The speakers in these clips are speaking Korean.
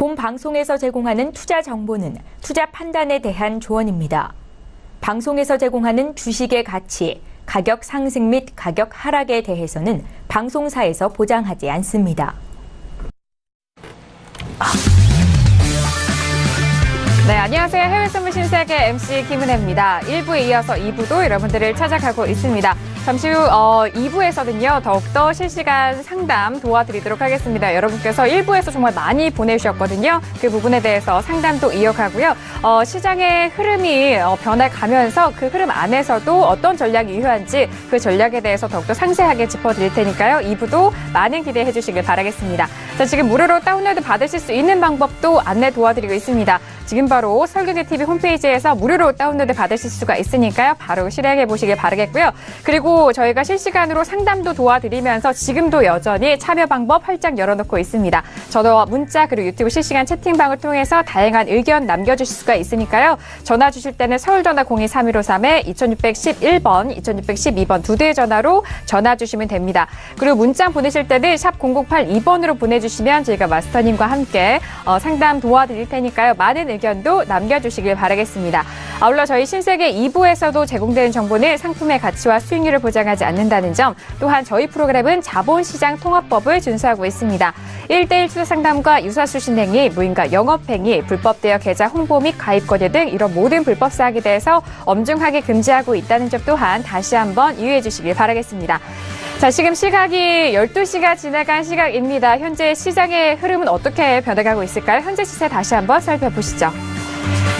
본 방송에서 제공하는 투자 정보는 투자 판단에 대한 조언입니다. 방송에서 제공하는 주식의 가치, 가격 상승 및 가격 하락에 대해서는 방송사에서 보장하지 않습니다. 네, 안녕하세요. 해외선물 신세계 MC 김은혜입니다. 1부에 이어서 2부도 여러분들을 찾아가고 있습니다. 잠시 후 2부에서는요. 더욱더 실시간 상담 도와드리도록 하겠습니다. 여러분께서 1부에서 정말 많이 보내주셨거든요. 그 부분에 대해서 상담도 이어가고요. 시장의 흐름이 변해가면서 그 흐름 안에서도 어떤 전략이 유효한지 그 전략에 대해서 더욱더 상세하게 짚어드릴 테니까요. 2부도 많은 기대해 주시길 바라겠습니다. 자, 지금 무료로 다운로드 받으실 수 있는 방법도 안내 도와드리고 있습니다. 지금 바로 설경제TV 홈페이지에서 무료로 다운로드 받으실 수가 있으니까요. 바로 실행해 보시길 바라겠고요. 그리고 저희가 실시간으로 상담도 도와드리면서 지금도 여전히 참여 방법 활짝 열어놓고 있습니다. 전화와 문자 그리고 유튜브 실시간 채팅방을 통해서 다양한 의견 남겨주실 수가 있으니까요. 전화 주실 때는 서울전화 02-3153-2611번, 2612번 두 대의 전화로 전화 주시면 됩니다. 그리고 문자 보내실 때는 샵 0082번으로 보내주시면 저희가 마스터님과 함께 상담 도와드릴 테니까요. 많은 의견도 남겨주시길 바라겠습니다. 아울러 저희 신세계 2부에서도 제공되는 정보는 상품의 가치와 수익률을 보장하지 않는다는 점, 또한 저희 프로그램은 자본시장 통합법을 준수하고 있습니다. 1대1 투자 상담과 유사수신 행위, 무인가 영업행위, 불법 대여 계좌 홍보 및 가입 거래 등 이런 모든 불법 사항에 대해서 엄중하게 금지하고 있다는 점 또한 다시 한번 유의해 주시길 바라겠습니다. 자, 지금 시각이 12시가 지나간 시각입니다. 현재 시장의 흐름은 어떻게 변해가고 있을까요? 현재 시세 다시 한번 살펴보시죠.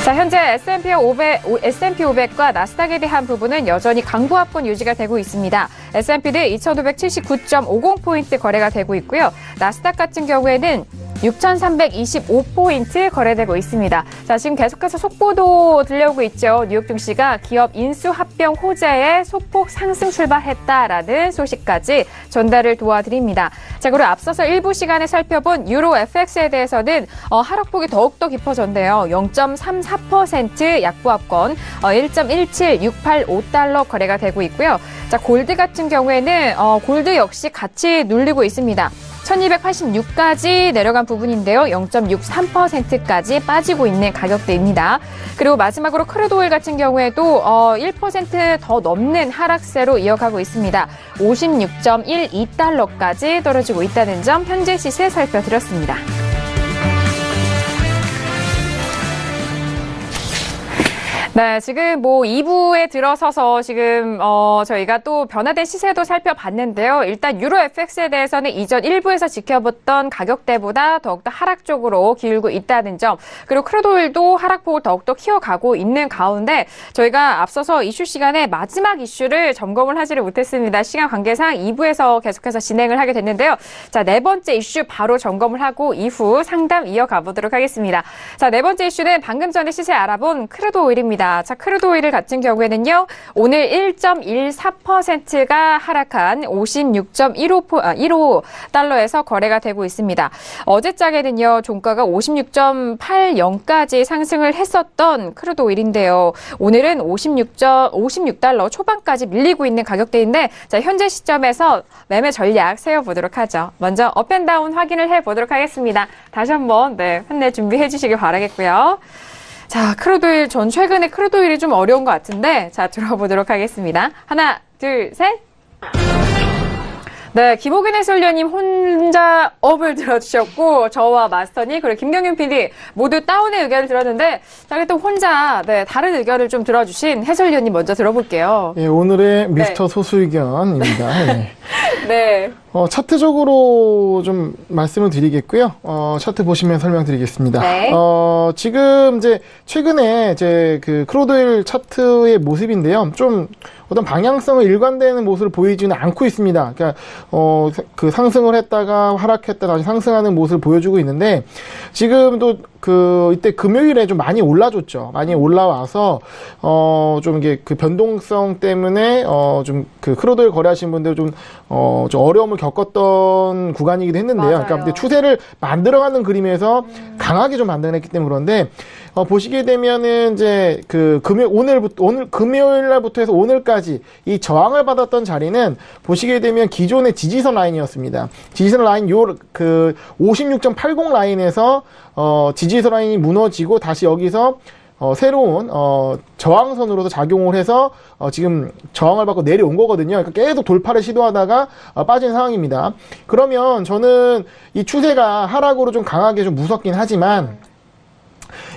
자, 현재 S&P 500과 나스닥에 대한 부분은 여전히 강보합권 유지가 되고 있습니다. S&P는 2,579.50포인트 거래가 되고 있고요. 나스닥 같은 경우에는 6,325포인트 거래되고 있습니다. 자, 지금 계속해서 속보도 들려오고 있죠. 뉴욕 증시가 기업 인수 합병 호재에 소폭 상승 출발했다라는 소식까지 전달을 도와드립니다. 자, 그리고 앞서서 일부 시간에 살펴본 유로 FX에 대해서는 하락폭이 더욱더 깊어졌네요. 0.34% 약보합권 1.17685달러 거래가 되고 있고요. 자, 골드 같은 경우에는 골드 역시 같이 눌리고 있습니다. 1286까지 내려간 부분인데요. 0.63%까지 빠지고 있는 가격대입니다. 그리고 마지막으로 크루드 오일 같은 경우에도 1% 더 넘는 하락세로 이어가고 있습니다. 56.12달러까지 떨어지고 있다는 점 현재 시세 살펴드렸습니다. 네, 지금 2부에 들어서서 지금 저희가 또 변화된 시세도 살펴봤는데요. 일단 유로 FX에 대해서는 이전 1부에서 지켜봤던 가격대보다 더욱더 하락 쪽으로 기울고 있다는 점, 그리고 크루드 오일도 하락폭을 더욱더 키워가고 있는 가운데 저희가 앞서서 이슈 시간에 마지막 이슈를 점검을 하지를 못했습니다. 시간 관계상 2부에서 계속해서 진행을 하게 됐는데요. 자, 네 번째 이슈 바로 점검을 하고 이후 상담 이어가 보도록 하겠습니다. 자, 네 번째 이슈는 방금 전에 시세 알아본 크루드 오일입니다. 자, 크루드 오일 같은 경우에는요, 오늘 1.14%가 하락한 56.15달러에서 거래가 되고 있습니다. 어제장에는요, 종가가 56.80까지 상승을 했었던 크루드 오일인데요. 오늘은 56달러 초반까지 밀리고 있는 가격대인데, 자, 현재 시점에서 매매 전략 세워보도록 하죠. 먼저 업앤다운 확인을 해보도록 하겠습니다. 다시 한번, 환내 준비해 주시길 바라겠고요. 자, 크루드 오일, 전 최근에 크루드 오일이 좀 어려운 것 같은데, 자, 들어보도록 하겠습니다. 하나, 둘, 셋. 네, 김호균 해설위원님 혼자 업을 들어주셨고, 저와 마스터님, 그리고 김경윤 PD 모두 다운의 의견을 들었는데, 자, 또 혼자, 다른 의견을 좀 들어주신 해설위원님 먼저 들어볼게요. 예, 오늘의 미스터 소수 의견입니다. 네. 네. 차트적으로 좀 말씀을 드리겠고요. 차트 보시면 설명드리겠습니다. 네. 지금 이제 최근에 이제 그 크루드 오일 차트의 모습인데요. 좀 어떤 방향성을 일관되는 모습을 보이지는 않고 있습니다. 그러니까 그 상승을 했다가 하락했다 다시 상승하는 모습을 보여주고 있는데, 지금 또 이때 금요일에 좀 많이 올라줬죠. 많이 올라와서, 좀 이게 그 변동성 때문에, 좀 그 크루드오일 거래하시는 분들 좀 어려움을 겪었던 구간이기도 했는데요. 맞아요. 그러니까 추세를 만들어가는 그림에서 강하게 좀 만들어냈기 때문에 그런데, 보시게 되면은 이제 그 오늘 금요일 날부터 해서 오늘까지 이 저항을 받았던 자리는 보시게 되면 기존의 지지선 라인이었습니다. 지지선 라인 56.80 라인에서 지지선 라인이 무너지고 다시 여기서 새로운 저항선으로서 작용을 해서 지금 저항을 받고 내려온 거거든요. 그러니까 계속 돌파를 시도하다가 빠진 상황입니다. 그러면 저는 이 추세가 하락으로 좀 강하게 좀 무섭긴 하지만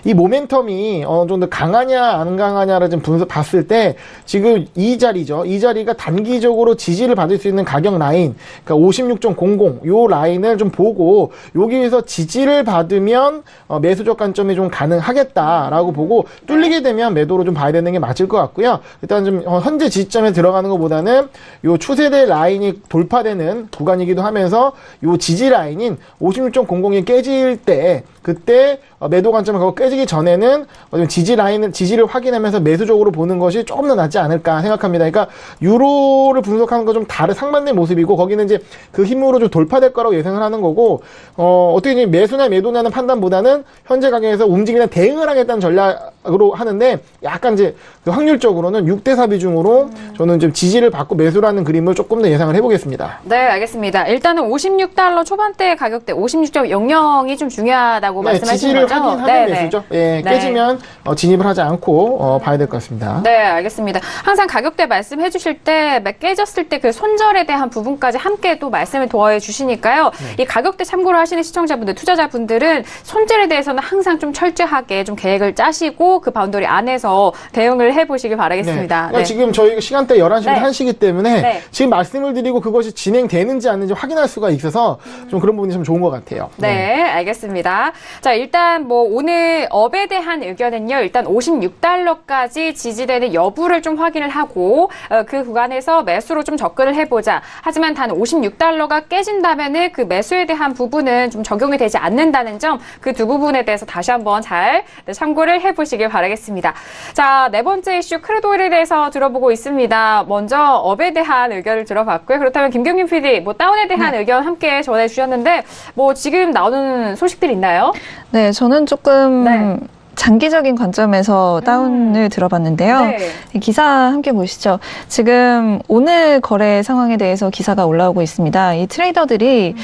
이 모멘텀이 어느 정도 강하냐 안 강하냐를 좀 봤을 때 지금 이 자리죠. 이 자리가 단기적으로 지지를 받을 수 있는 가격 라인, 그러니까 56.00 요 라인을 좀 보고 여기에서 지지를 받으면 매수적 관점이 좀 가능하겠다라고 보고 뚫리게 되면 매도로 좀 봐야 되는 게 맞을 것 같고요. 일단 좀 현재 지점에 들어가는 것보다는 요 추세대 라인이 돌파되는 구간이기도 하면서 요 지지 라인인 56.00이 깨질 때 그때 매도 관점을 갖고 깨지기 전에는 지지를 확인하면서 매수적으로 보는 것이 조금 더 낫지 않을까 생각합니다. 그러니까 유로를 분석하는 거 좀 다른 상반된 모습이고 거기는 이제 그 힘으로 좀 돌파될 거라고 예상을 하는 거고 어떻게 이제 매수냐 매도냐는 판단보다는 현재 가격에서 움직이는 대응을 하겠다는 전략으로 하는데 약간 이제 그 확률적으로는 6대4 비중으로 저는 좀 지지를 받고 매수라는 그림을 조금 더 예상을 해보겠습니다. 네, 알겠습니다. 일단은 $56 초반대 가격대 56.00이 좀 중요하다고 말씀하신 지지를 거죠? 확인하면 매수죠. 예, 네. 깨지면 진입을 하지 않고 봐야 될 것 같습니다. 네, 알겠습니다. 항상 가격대 말씀해 주실 때 깨졌을 때 그 손절에 대한 부분까지 함께 또 말씀을 도와해 주시니까요. 이 가격대 참고로 하시는 시청자분들, 투자자분들은 손절에 대해서는 항상 좀 철저하게 좀 계획을 짜시고 그 바운더리 안에서 대응을 해보시길 바라겠습니다. 그러니까 지금 저희가 시간대 11시부터 네. 1시이기 때문에 네. 지금 말씀을 드리고 그것이 진행되는지 않는지 확인할 수가 있어서 좀 그런 부분이 좀 좋은 것 같아요. 네, 알겠습니다. 자, 일단 뭐 오늘 업에 대한 의견은요. 일단 $56까지 지지되는 여부를 좀 확인을 하고 그 구간에서 매수로 좀 접근을 해보자. 하지만 단 $56가 깨진다면은 그 매수에 대한 부분은 좀 적용이 되지 않는다는 점, 그 두 부분에 대해서 다시 한번 잘 참고를 해보시길 바라겠습니다. 자, 네 번째 이슈 크루드오일에 대해서 들어보고 있습니다. 먼저 업에 대한 의견을 들어봤고요. 그렇다면 김경민 PD, 뭐 다운에 대한 의견 함께 전해주셨는데 뭐 지금 나오는 소식들 있나요? 네, 저는 조금 네. 장기적인 관점에서 다운을 들어봤는데요. 네. 기사 함께 보시죠. 지금 오늘 거래 상황에 대해서 기사가 올라오고 있습니다. 이 트레이더들이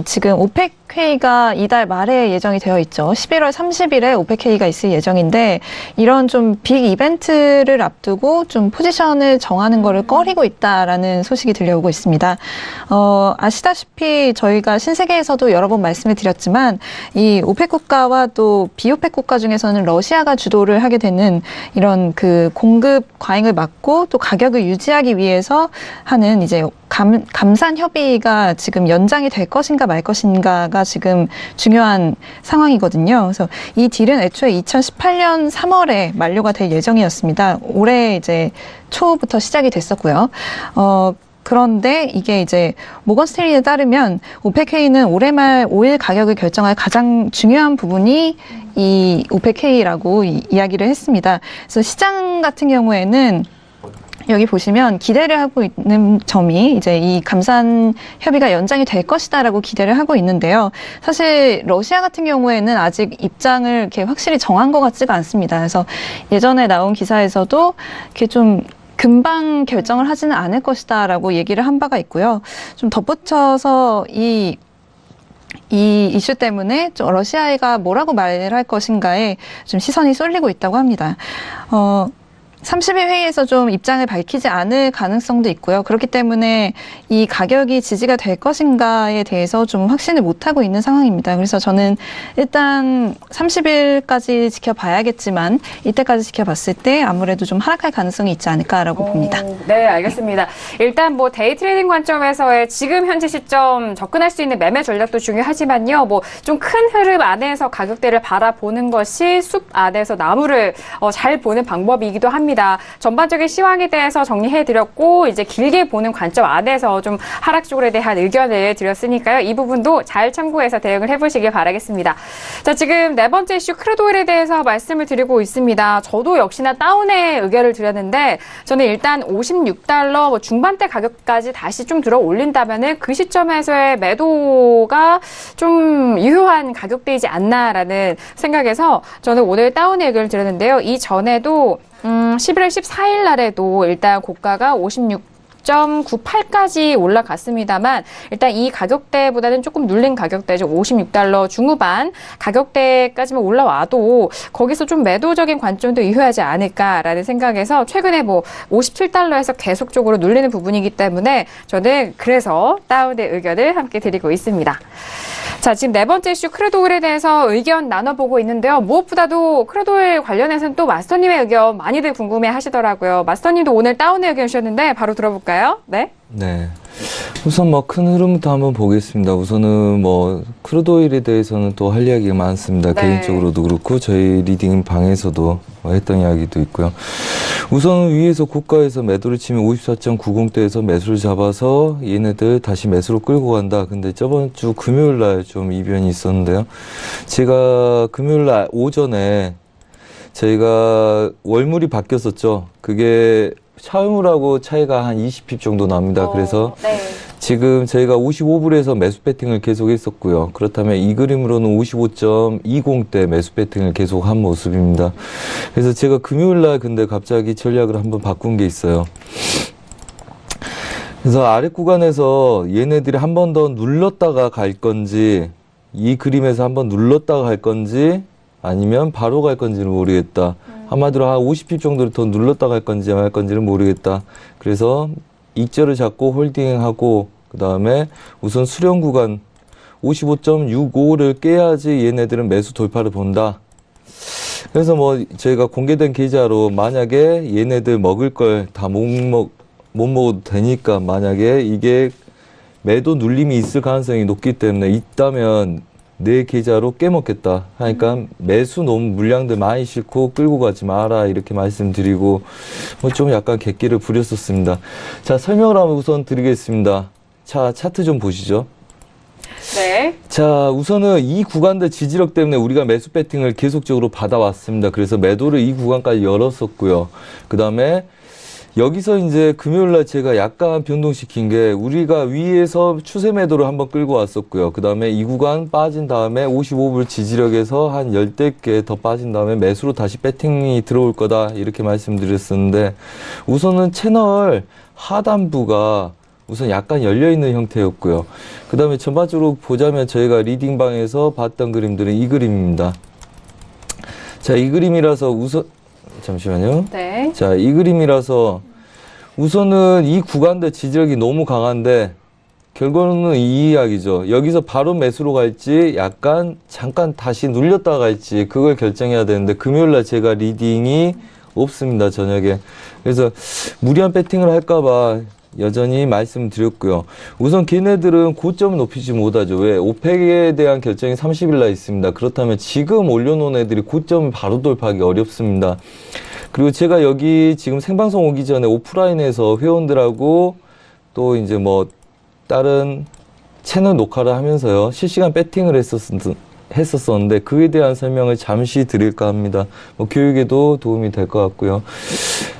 지금 오펙 회의가 이달 말에 예정이 되어 있죠. 11월 30일에 오펙 회의가 있을 예정인데 이런 좀 빅 이벤트를 앞두고 좀 포지션을 정하는 거를 꺼리고 있다라는 소식이 들려오고 있습니다. 아시다시피 저희가 신세계에서도 여러 번 말씀을 드렸지만 이 오펙 국가와 또 비오펙 국가 중에서는 러시아가 주도를 하게 되는 이런 그 공급 과잉을 막고 또 가격을 유지하기 위해서 하는 이제 감산 협의가 지금 연장이 될 것인가 말 것인가가 지금 중요한 상황이거든요. 그래서 이 딜은 애초에 2018년 3월에 만료가 될 예정이었습니다. 올해 이제 초부터 시작이 됐었고요. 그런데 이게 이제 모건 스탠리에 따르면 오펙 회의는 올해 말 오일 가격을 결정할 가장 중요한 부분이 이 오펙 회의라고 이야기를 했습니다. 그래서 시장 같은 경우에는 여기 보시면 기대를 하고 있는 점이 이제 이 감산 협의가 연장이 될 것이다라고 기대를 하고 있는데요. 사실 러시아 같은 경우에는 아직 입장을 이렇게 확실히 정한 것 같지가 않습니다. 그래서 예전에 나온 기사에서도 이렇게 좀 금방 결정을 하지는 않을 것이다라고 얘기를 한 바가 있고요. 좀 덧붙여서 이 이슈 때문에 좀 러시아가 뭐라고 말을 할 것인가에 좀 시선이 쏠리고 있다고 합니다. 30일 회의에서 좀 입장을 밝히지 않을 가능성도 있고요. 그렇기 때문에 이 가격이 지지가 될 것인가에 대해서 좀 확신을 못하고 있는 상황입니다. 그래서 저는 일단 30일까지 지켜봐야겠지만 이때까지 지켜봤을 때 아무래도 좀 하락할 가능성이 있지 않을까라고 봅니다. 네, 알겠습니다. 일단 뭐 데이 트레이딩 관점에서의 지금 현재 시점 접근할 수 있는 매매 전략도 중요하지만요. 뭐 좀 큰 흐름 안에서 가격대를 바라보는 것이 숲 안에서 나무를 잘 보는 방법이기도 합니다. 합니다. 전반적인 시황에 대해서 정리해드렸고 이제 길게 보는 관점 안에서 좀 하락 쪽에 대한 의견을 드렸으니까요. 이 부분도 잘 참고해서 대응을 해보시길 바라겠습니다. 자, 지금 네 번째 이슈 크루드오일에 대해서 말씀을 드리고 있습니다. 저도 역시나 다운의 의견을 드렸는데 저는 일단 56달러 중반대 가격까지 다시 좀 들어 올린다면은 그 시점에서의 매도가 좀 유효한 가격대이지 않나라는 생각에서 저는 오늘 다운의 의견을 드렸는데요. 이 전에도 11월 14일 날에도 일단 고가가 56.98까지 올라갔습니다만 일단 이 가격대보다는 조금 눌린 가격대죠. 56달러 중후반 가격대까지만 올라와도 거기서 좀 매도적인 관점도 유효하지 않을까라는 생각에서 최근에 뭐 57달러에서 계속적으로 눌리는 부분이기 때문에 저는 그래서 다운의 의견을 함께 드리고 있습니다. 자, 지금 네 번째 이슈 크루드오일에 대해서 의견 나눠보고 있는데요. 무엇보다도 크루드오일 관련해서는 또 마스터님의 의견 많이들 궁금해 하시더라고요. 마스터님도 오늘 다운의 의견 주셨는데 바로 들어볼까요? 네. 네. 우선 뭐 큰 흐름부터 한번 보겠습니다. 우선은 뭐 크루드오일에 대해서는 또 할 이야기가 많습니다. 네. 개인적으로도 그렇고 저희 리딩 방에서도 했던 이야기도 있고요. 우선 위에서 고가에서 매도를 치면 54.90대에서 매수를 잡아서 얘네들 다시 매수로 끌고 간다. 근데 저번 주 금요일 날 좀 이변이 있었는데요. 제가 금요일 날 오전에 저희가 월물이 바뀌었었죠. 그게 차율하고 차이가 한 20핍 정도 납니다. 그래서 네. 지금 저희가 55불에서 매수 배팅을 계속 했었고요. 그렇다면 이 그림으로는 55.20대 매수 배팅을 계속 한 모습입니다. 그래서 제가 금요일 날 근데 갑자기 전략을 한번 바꾼 게 있어요. 그래서 아래 구간에서 얘네들이 한 번 더 눌렀다가 갈 건지, 이 그림에서 한 번 눌렀다가 갈 건지, 아니면 바로 갈 건지는 모르겠다. 한마디로 한 50핍 정도를 더 눌렀다 갈 건지 말 건지는 모르겠다. 그래서 익절을 잡고 홀딩하고 그 다음에 우선 수렴 구간 55.65를 깨야지 얘네들은 매수 돌파를 본다. 그래서 뭐 저희가 공개된 계좌로 만약에 얘네들 먹을 걸 다 못 먹어도 되니까 만약에 이게 매도 눌림이 있을 가능성이 높기 때문에 있다면 내 계좌로 깨먹겠다 하니까 매수 너무 물량들 많이 싣고 끌고 가지 마라 이렇게 말씀드리고 뭐 좀 약간 객기를 부렸었습니다. 자, 설명을 한번 우선 드리겠습니다. 자, 차트 좀 보시죠. 네. 자, 우선은 이 구간들 지지력 때문에 우리가 매수 배팅을 계속적으로 받아왔습니다. 그래서 매도를 이 구간까지 열었었고요. 그 다음에 여기서 이제 금요일날 제가 약간 변동시킨 게 우리가 위에서 추세 매도를 한번 끌고 왔었고요. 그 다음에 이 구간 빠진 다음에 55불 지지력에서 한 10개 더 빠진 다음에 매수로 다시 배팅이 들어올 거다 이렇게 말씀드렸었는데 우선은 채널 하단부가 우선 약간 열려있는 형태였고요. 그 다음에 전반적으로 보자면 저희가 리딩방에서 봤던 그림들은 이 그림입니다. 자, 이 그림이라서 우선 잠시만요. 네. 자, 이 그림이라서 우선은 이 구간대 지지력이 너무 강한데 결과는 이 이야기죠. 여기서 바로 매수로 갈지 약간 잠깐 다시 눌렸다가 갈지 그걸 결정해야 되는데 금요일날 제가 리딩이 없습니다. 저녁에. 그래서 무리한 배팅을 할까봐 여전히 말씀드렸고요. 우선 걔네들은 고점을 높이지 못하죠. 왜? 오펙에 대한 결정이 30일 날 있습니다. 그렇다면 지금 올려놓은 애들이 고점을 바로 돌파하기 어렵습니다. 그리고 제가 여기 지금 생방송 오기 전에 오프라인에서 회원들하고 또 이제 뭐 다른 채널 녹화를 하면서요. 실시간 배팅을 했었었는데 그에 대한 설명을 잠시 드릴까 합니다. 뭐 교육에도 도움이 될 것 같고요.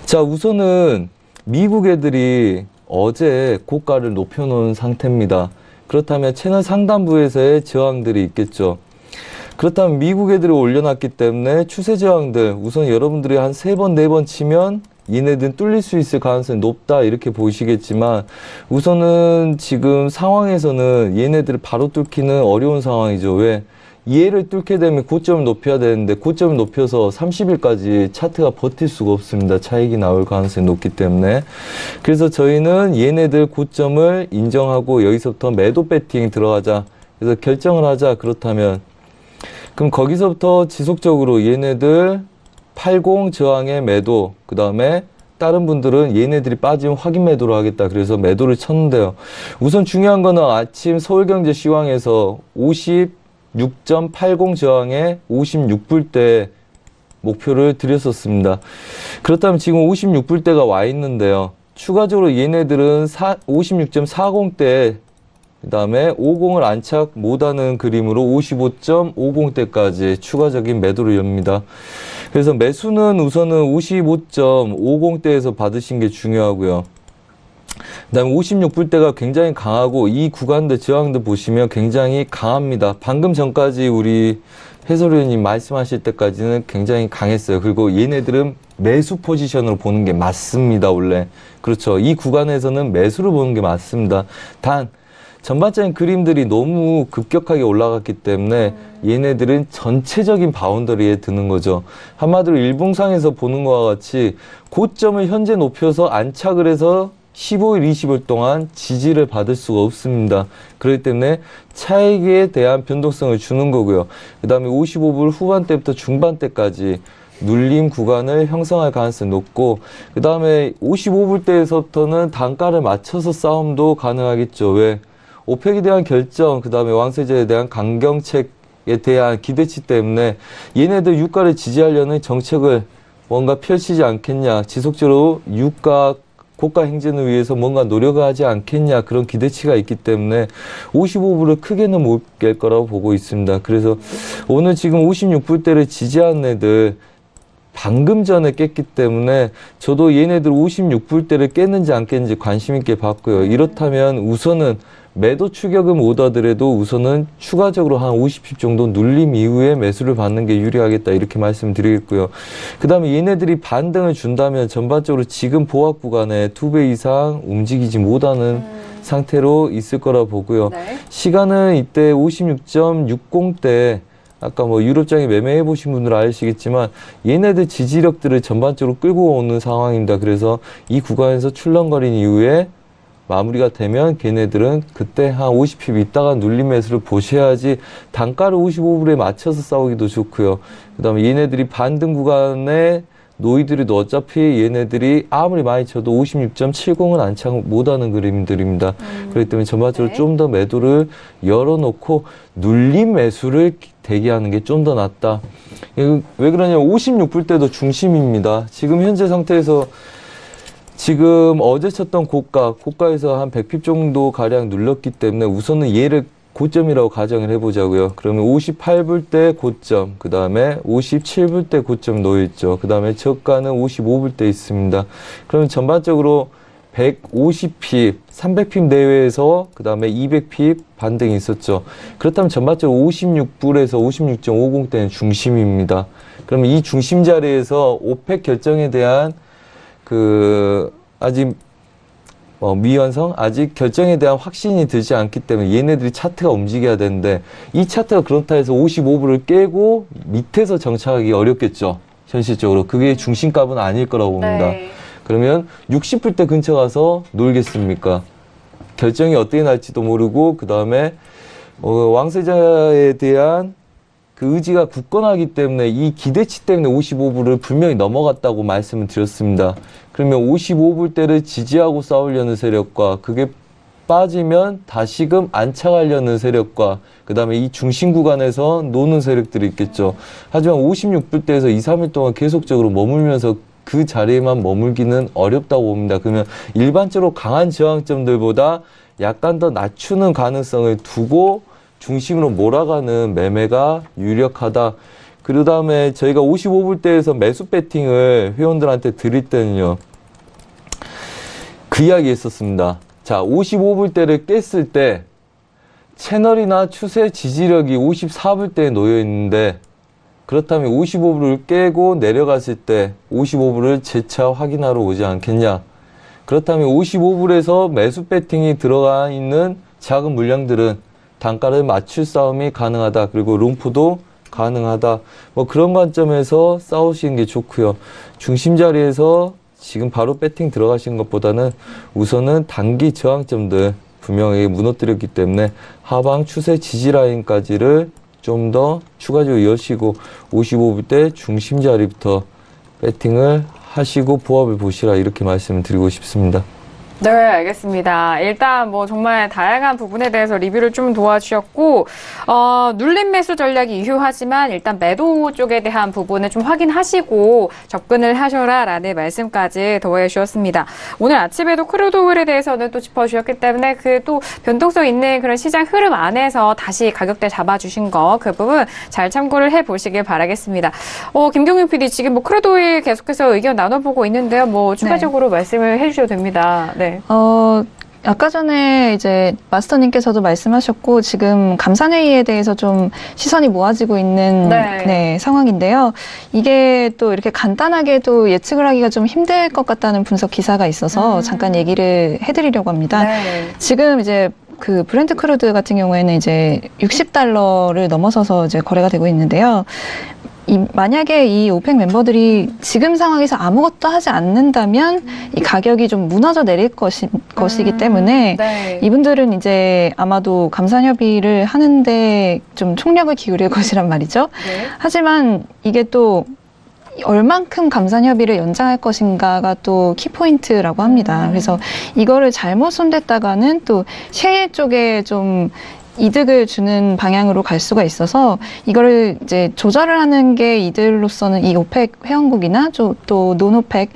자, 우선은 미국 애들이 어제 고가를 높여놓은 상태입니다. 그렇다면 채널 상단부에서의 저항들이 있겠죠. 그렇다면 미국 애들이 올려놨기 때문에 추세 저항들 우선 여러분들이 한 3번, 4번 치면 얘네들은 뚫릴 수 있을 가능성이 높다 이렇게 보시겠지만 우선은 지금 상황에서는 얘네들을 바로 뚫기는 어려운 상황이죠. 왜? 얘를 뚫게 되면 고점을 높여야 되는데 고점을 높여서 30일까지 차트가 버틸 수가 없습니다. 차익이 나올 가능성이 높기 때문에. 그래서 저희는 얘네들 고점을 인정하고 여기서부터 매도 배팅 들어가자. 그래서 결정을 하자. 그렇다면 그럼 거기서부터 지속적으로 얘네들 80 저항의 매도, 그 다음에 다른 분들은 얘네들이 빠지면 확인 매도를 하겠다. 그래서 매도를 쳤는데요. 우선 중요한 거는 아침 서울경제 시황에서 56.80 저항에 56불대 목표를 드렸었습니다. 그렇다면 지금 56불대가 와 있는데요. 추가적으로 얘네들은 56.40대 그다음에 50을 안착 못하는 그림으로 55.50대까지 추가적인 매도를 엽니다. 그래서 매수는 우선은 55.50대에서 받으신 게 중요하고요. 그다음에 56불대가 굉장히 강하고 이 구간대 저항도 보시면 굉장히 강합니다. 방금 전까지 우리 해설위원님 말씀하실 때까지는 굉장히 강했어요. 그리고 얘네들은 매수 포지션으로 보는 게 맞습니다. 원래 그렇죠. 이 구간에서는 매수를 보는 게 맞습니다. 단 전반적인 그림들이 너무 급격하게 올라갔기 때문에 얘네들은 전체적인 바운더리에 드는 거죠. 한마디로 일봉상에서 보는 것과 같이 고점을 현재 높여서 안착을 해서 15일, 20일 동안 지지를 받을 수가 없습니다. 그렇기 때문에 차익에 대한 변동성을 주는 거고요. 그 다음에 55불 후반대부터 중반대까지 눌림 구간을 형성할 가능성이 높고, 그 다음에 55불대에서부터는 단가를 맞춰서 싸움도 가능하겠죠. 왜? 오펙에 대한 결정, 그 다음에 왕세제에 대한 강경책에 대한 기대치 때문에 얘네들 유가를 지지하려는 정책을 뭔가 펼치지 않겠냐, 지속적으로 유가 고가 행진을 위해서 뭔가 노력을 하지 않겠냐, 그런 기대치가 있기 때문에 55불을 크게는 못 깰 거라고 보고 있습니다. 그래서 오늘 지금 56불대를 지지하는 애들 방금 전에 깼기 때문에 저도 얘네들 56불대를 깼는지 안 깼는지 관심 있게 봤고요. 이렇다면 우선은 매도 추격은 못 하더라도 우선은 추가적으로 한 50핍 정도 눌림 이후에 매수를 받는 게 유리하겠다, 이렇게 말씀드리겠고요. 그 다음에 얘네들이 반등을 준다면 전반적으로 지금 보합 구간에 2배 이상 움직이지 못하는 상태로 있을 거라 보고요. 네. 시간은 이때 56.60대, 아까 뭐 유럽장에 매매해 보신 분들은 아시겠지만 얘네들 지지력들을 전반적으로 끌고 오는 상황입니다. 그래서 이 구간에서 출렁거린 이후에 마무리가 되면 걔네들은 그때 한 50핍 있다가 눌림 매수를 보셔야지 단가를 55불에 맞춰서 싸우기도 좋고요. 그 다음에 얘네들이 반등 구간에 노이들이도 어차피 얘네들이 아무리 많이 쳐도 56.70은 안착 못하는 그림들입니다. 그렇기 때문에 전반적으로 네. 좀 더 매도를 열어놓고 눌림 매수를 대기하는 게 좀 더 낫다. 왜 그러냐면 56불대도 중심입니다. 지금 현재 상태에서 지금 어제 쳤던 고가에서 한 100핍 정도 가량 눌렀기 때문에 우선은 얘를 고점이라고 가정을 해보자고요. 그러면 58불대 고점, 그 다음에 57불대 고점 놓여있죠. 그 다음에 저가는 55불대 있습니다. 그러면 전반적으로 150핍, 300핍 내외에서 그 다음에 200핍 반등이 있었죠. 그렇다면 전반적으로 56불에서 56.50대는 중심입니다. 그러면 이 중심 자리에서 오펙 결정에 대한 아직 미완성? 아직 결정에 대한 확신이 들지 않기 때문에 얘네들이 차트가 움직여야 되는데 이 차트가 그렇다 해서 55불을 깨고 밑에서 정착하기 어렵겠죠. 현실적으로. 그게 중심값은 아닐 거라고 봅니다. 네. 그러면 60불대 근처 가서 놀겠습니까? 결정이 어떻게 날지도 모르고 그 다음에 왕세자에 대한 그 의지가 굳건하기 때문에 이 기대치 때문에 55불을 분명히 넘어갔다고 말씀을 드렸습니다. 그러면 55불대를 지지하고 싸우려는 세력과 그게 빠지면 다시금 안착하려는 세력과 그 다음에 이 중심 구간에서 노는 세력들이 있겠죠. 하지만 56불대에서 2, 3일 동안 계속적으로 머물면서 그 자리에만 머물기는 어렵다고 봅니다. 그러면 일반적으로 강한 저항점들보다 약간 더 낮추는 가능성을 두고 중심으로 몰아가는 매매가 유력하다. 그 다음에 저희가 55불대에서 매수 배팅을 회원들한테 드릴 때는요, 그 이야기 했었습니다. 자, 55불대를 깼을 때 채널이나 추세 지지력이 54불대에 놓여 있는데, 그렇다면 55불을 깨고 내려갔을 때 55불을 재차 확인하러 오지 않겠냐. 그렇다면 55불에서 매수 배팅이 들어가 있는 작은 물량들은 단가를 맞출 싸움이 가능하다. 그리고 롱포도 가능하다. 뭐 그런 관점에서 싸우시는 게 좋고요. 중심 자리에서 지금 바로 배팅 들어가신 것보다는 우선은 단기 저항점들 분명히 무너뜨렸기 때문에 하방 추세 지지 라인까지를 좀 더 추가적으로 여시고 55불대 중심 자리부터 배팅을 하시고 보합을 보시라, 이렇게 말씀을 드리고 싶습니다. 네, 알겠습니다. 일단 뭐 정말 다양한 부분에 대해서 리뷰를 좀 도와주셨고, 눌림 매수 전략이 유효하지만 일단 매도 쪽에 대한 부분을 좀 확인하시고 접근을 하셔라라는 말씀까지 더해 주셨습니다. 오늘 아침에도 크루드 오일에 대해서는 또 짚어주셨기 때문에 그 또 변동성 있는 그런 시장 흐름 안에서 다시 가격대 잡아주신 거 그 부분 잘 참고를 해보시길 바라겠습니다. 김경윤 PD 지금 뭐 크루드 오일 계속해서 의견 나눠보고 있는데요. 뭐 추가적으로 말씀을 해주셔도 됩니다. 네. 아까 전에 이제 마스터님께서도 말씀하셨고 지금 감산회의에 대해서 좀 시선이 모아지고 있는 네. 상황인데요. 이게 또 이렇게 간단하게도 예측을 하기가 좀 힘들 것 같다는 분석 기사가 있어서 잠깐 얘기를 해드리려고 합니다. 네. 지금 이제 그 브렌트 크루드 같은 경우에는 이제 $60를 넘어서서 이제 거래가 되고 있는데요. 만약에 이 오펙 멤버들이 지금 상황에서 아무것도 하지 않는다면 이 가격이 좀 무너져 내릴 것이기 때문에 네. 이분들은 이제 아마도 감산 협의를 하는데 좀 총력을 기울일 것이란 말이죠. 네. 하지만 이게 또 얼만큼 감산 협의를 연장할 것인가가 또 키포인트라고 합니다. 그래서 이거를 잘못 손댔다가는 또 셰일 쪽에 좀 이득을 주는 방향으로 갈 수가 있어서 이거를 이제 조절을 하는 게 이들로서는 이 오펙 회원국이나 또 논오펙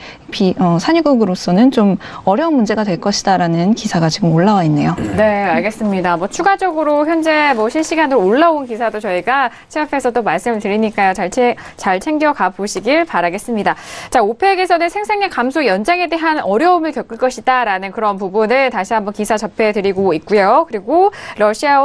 산유국으로서는 좀 어려운 문제가 될 것이다라는 기사가 지금 올라와 있네요. 네, 알겠습니다. 뭐 추가적으로 현재 뭐 실시간으로 올라온 기사도 저희가 취합해서 또 말씀을 드리니까요. 잘 챙겨가 보시길 바라겠습니다. 자, 오펙에서는 생산량 감소 연장에 대한 어려움을 겪을 것이다라는 그런 부분을 다시 한번 기사 접해드리고 있고요. 그리고 러시아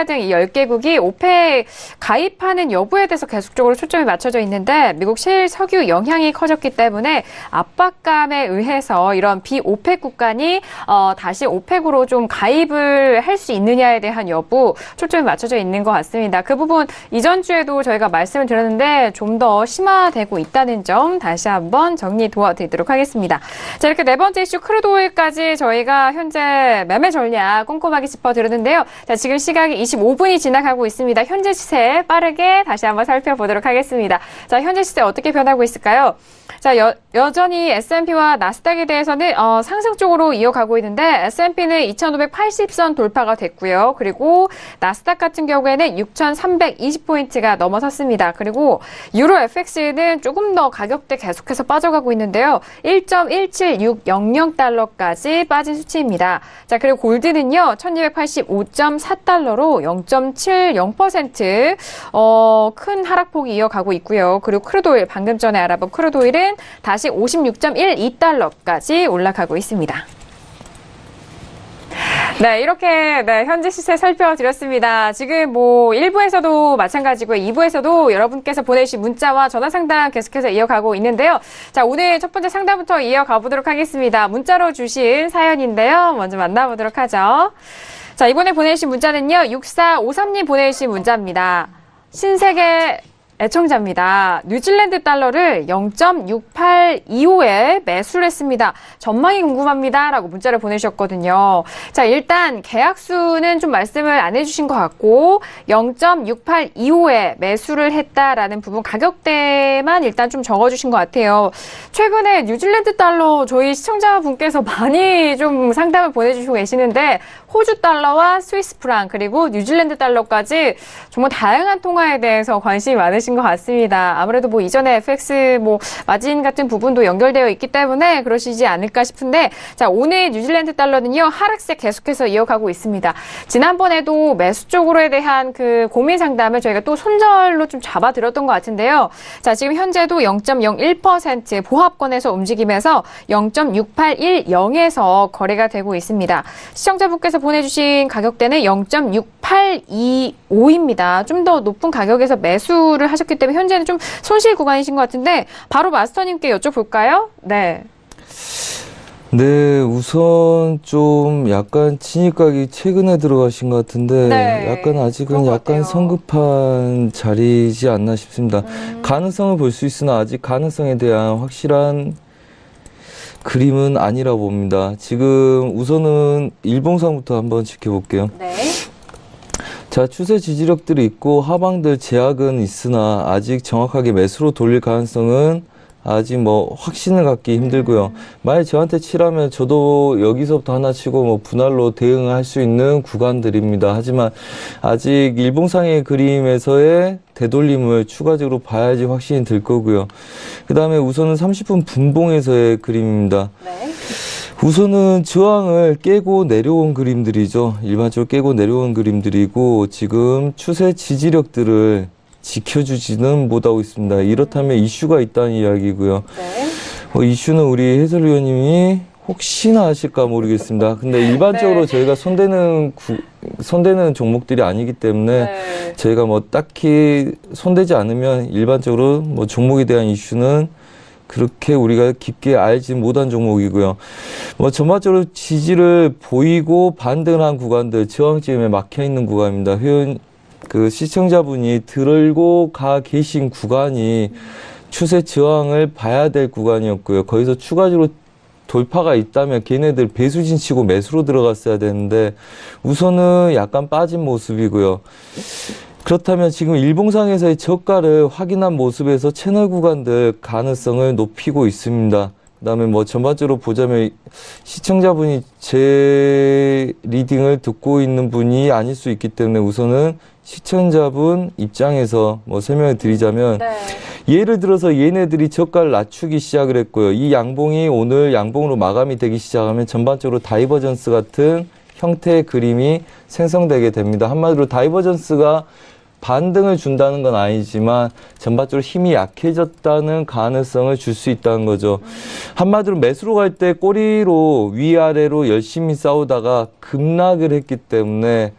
등 이 10개국이 오펙 가입하는 여부에 대해서 계속적으로 초점이 맞춰져 있는데 미국 셰일 석유 영향이 커졌기 때문에 압박감에 의해서 이런 비오펙 국가니 다시 오펙으로 좀 가입을 할 수 있느냐에 대한 여부 초점이 맞춰져 있는 것 같습니다. 그 부분 이전 주에도 저희가 말씀을 드렸는데 좀 더 심화되고 있다는 점 다시 한번 정리 도와드리도록 하겠습니다. 자, 이렇게 네 번째 이슈 크루드 오일까지 저희가 현재 매매 전략 꼼꼼하게 짚어드렸는데요. 자, 지금 시각이 25분이 지나가고 있습니다. 현재 시세 빠르게 다시 한번 살펴보도록 하겠습니다. 자, 현재 시세 어떻게 변하고 있을까요? 자, 여전히 S&P와 나스닥에 대해서는 상승 쪽으로 이어가고 있는데 S&P는 2,580선 돌파가 됐고요. 그리고 나스닥 같은 경우에는 6,320포인트가 넘어섰습니다. 그리고 유로 FX는 조금 더 가격대 계속해서 빠져가고 있는데요. 1.17600달러까지 빠진 수치입니다. 자, 그리고 골드는요. 1,285.4달러로 0.70% 큰 하락폭이 이어가고 있고요. 그리고 크루드 오일, 방금 전에 알아본 크루드 오일은 다시 56.12달러까지 올라가고 있습니다. 네, 이렇게 현재 시세 살펴드렸습니다. 지금 뭐 1부에서도 마찬가지고 2부에서도 여러분께서 보내주신 문자와 전화 상담 계속해서 이어가고 있는데요. 자, 오늘 첫 번째 상담부터 이어가 보도록 하겠습니다. 문자로 주신 사연인데요. 먼저 만나보도록 하죠. 자, 이번에 보내주신 문자는요. 6453님 보내주신 문자입니다. 신세계 애청자입니다. 뉴질랜드 달러를 0.6825에 매수를 했습니다. 전망이 궁금합니다. 라고 문자를 보내주셨거든요. 자, 일단 계약수는 좀 말씀을 안 해주신 것 같고 0.6825에 매수를 했다라는 부분 가격대만 일단 좀 적어주신 것 같아요. 최근에 뉴질랜드 달러 저희 시청자분께서 많이 좀 상담을 보내주시고 계시는데 호주 달러와 스위스 프랑 그리고 뉴질랜드 달러까지 정말 다양한 통화에 대해서 관심이 많으신 것 같습니다. 아무래도 뭐 이전에 FX 뭐 마진 같은 부분도 연결되어 있기 때문에 그러시지 않을까 싶은데 자, 오늘 뉴질랜드 달러는요 하락세 계속해서 이어가고 있습니다. 지난번에도 매수 쪽으로에 대한 그 고민 상담을 저희가 또 손절로 좀 잡아드렸던 것 같은데요. 자, 지금 현재도 0.01% 보합권에서 움직이면서 0.6810에서 거래가 되고 있습니다. 시청자분께서 보내주신 가격대는 0.6825입니다. 좀 더 높은 가격에서 매수를 하셨기 때문에 현재는 좀 손실 구간이신 것 같은데 바로 마스터님께 여쭤볼까요? 네. 네, 우선 좀 약간 진입각이 최근에 들어가신 것 같은데 네, 약간 아직은 그런 것 약간 같아요. 성급한 자리이지 않나 싶습니다. 가능성을 볼 수 있으나 아직 가능성에 대한 확실한 그림은 아니라고 봅니다. 지금 우선은 일봉상부터 한번 지켜볼게요. 네. 자, 추세 지지력들이 있고 하방들 제약은 있으나 아직 정확하게 매수로 돌릴 가능성은 아직 뭐 확신을 갖기 힘들고요. 만약 저한테 치라면 저도 여기서부터 하나 치고 뭐 분할로 대응할 수 있는 구간들입니다. 하지만 아직 일봉상의 그림에서의 되돌림을 추가적으로 봐야지 확신이 들 거고요. 그 다음에 우선은 30분 분봉에서의 그림입니다. 네. 우선은 저항을 깨고 내려온 그림들이죠. 일반적으로 깨고 내려온 그림들이고 지금 추세 지지력들을 지켜주지는 못하고 있습니다. 이렇다면 이슈가 있다는 이야기고요. 네. 이슈는 우리 해설위원님이 혹시나 아실까 모르겠습니다. 근데 일반적으로 네. 저희가 손대는 종목들이 아니기 때문에 네. 저희가 뭐 딱히 손대지 않으면 일반적으로 뭐 종목에 대한 이슈는 그렇게 우리가 깊게 알지 못한 종목이고요. 뭐 전반적으로 지지를 보이고 반등을 한 구간들, 저항점에 막혀 있는 구간입니다. 시청자분이 들고 가 계신 구간이 추세 저항을 봐야 될 구간이었고요. 거기서 추가적으로 돌파가 있다면 걔네들 배수진 치고 매수로 들어갔어야 되는데 우선은 약간 빠진 모습이고요. 그렇다면 지금 일봉상에서의 저가를 확인한 모습에서 채널 구간들 가능성을 높이고 있습니다. 그 다음에 뭐 전반적으로 보자면 시청자분이 제 리딩을 듣고 있는 분이 아닐 수 있기 때문에 우선은 시청자분 입장에서 뭐 설명을 드리자면 네. 예를 들어서 얘네들이 저가를 낮추기 시작을 했고요. 이 양봉이 오늘 양봉으로 마감이 되기 시작하면 전반적으로 다이버전스 같은 형태의 그림이 생성되게 됩니다. 한마디로 다이버전스가 반등을 준다는 건 아니지만 전반적으로 힘이 약해졌다는 가능성을 줄 수 있다는 거죠. 한마디로 매수로 갈 때 꼬리로 위아래로 열심히 싸우다가 급락을 했기 때문에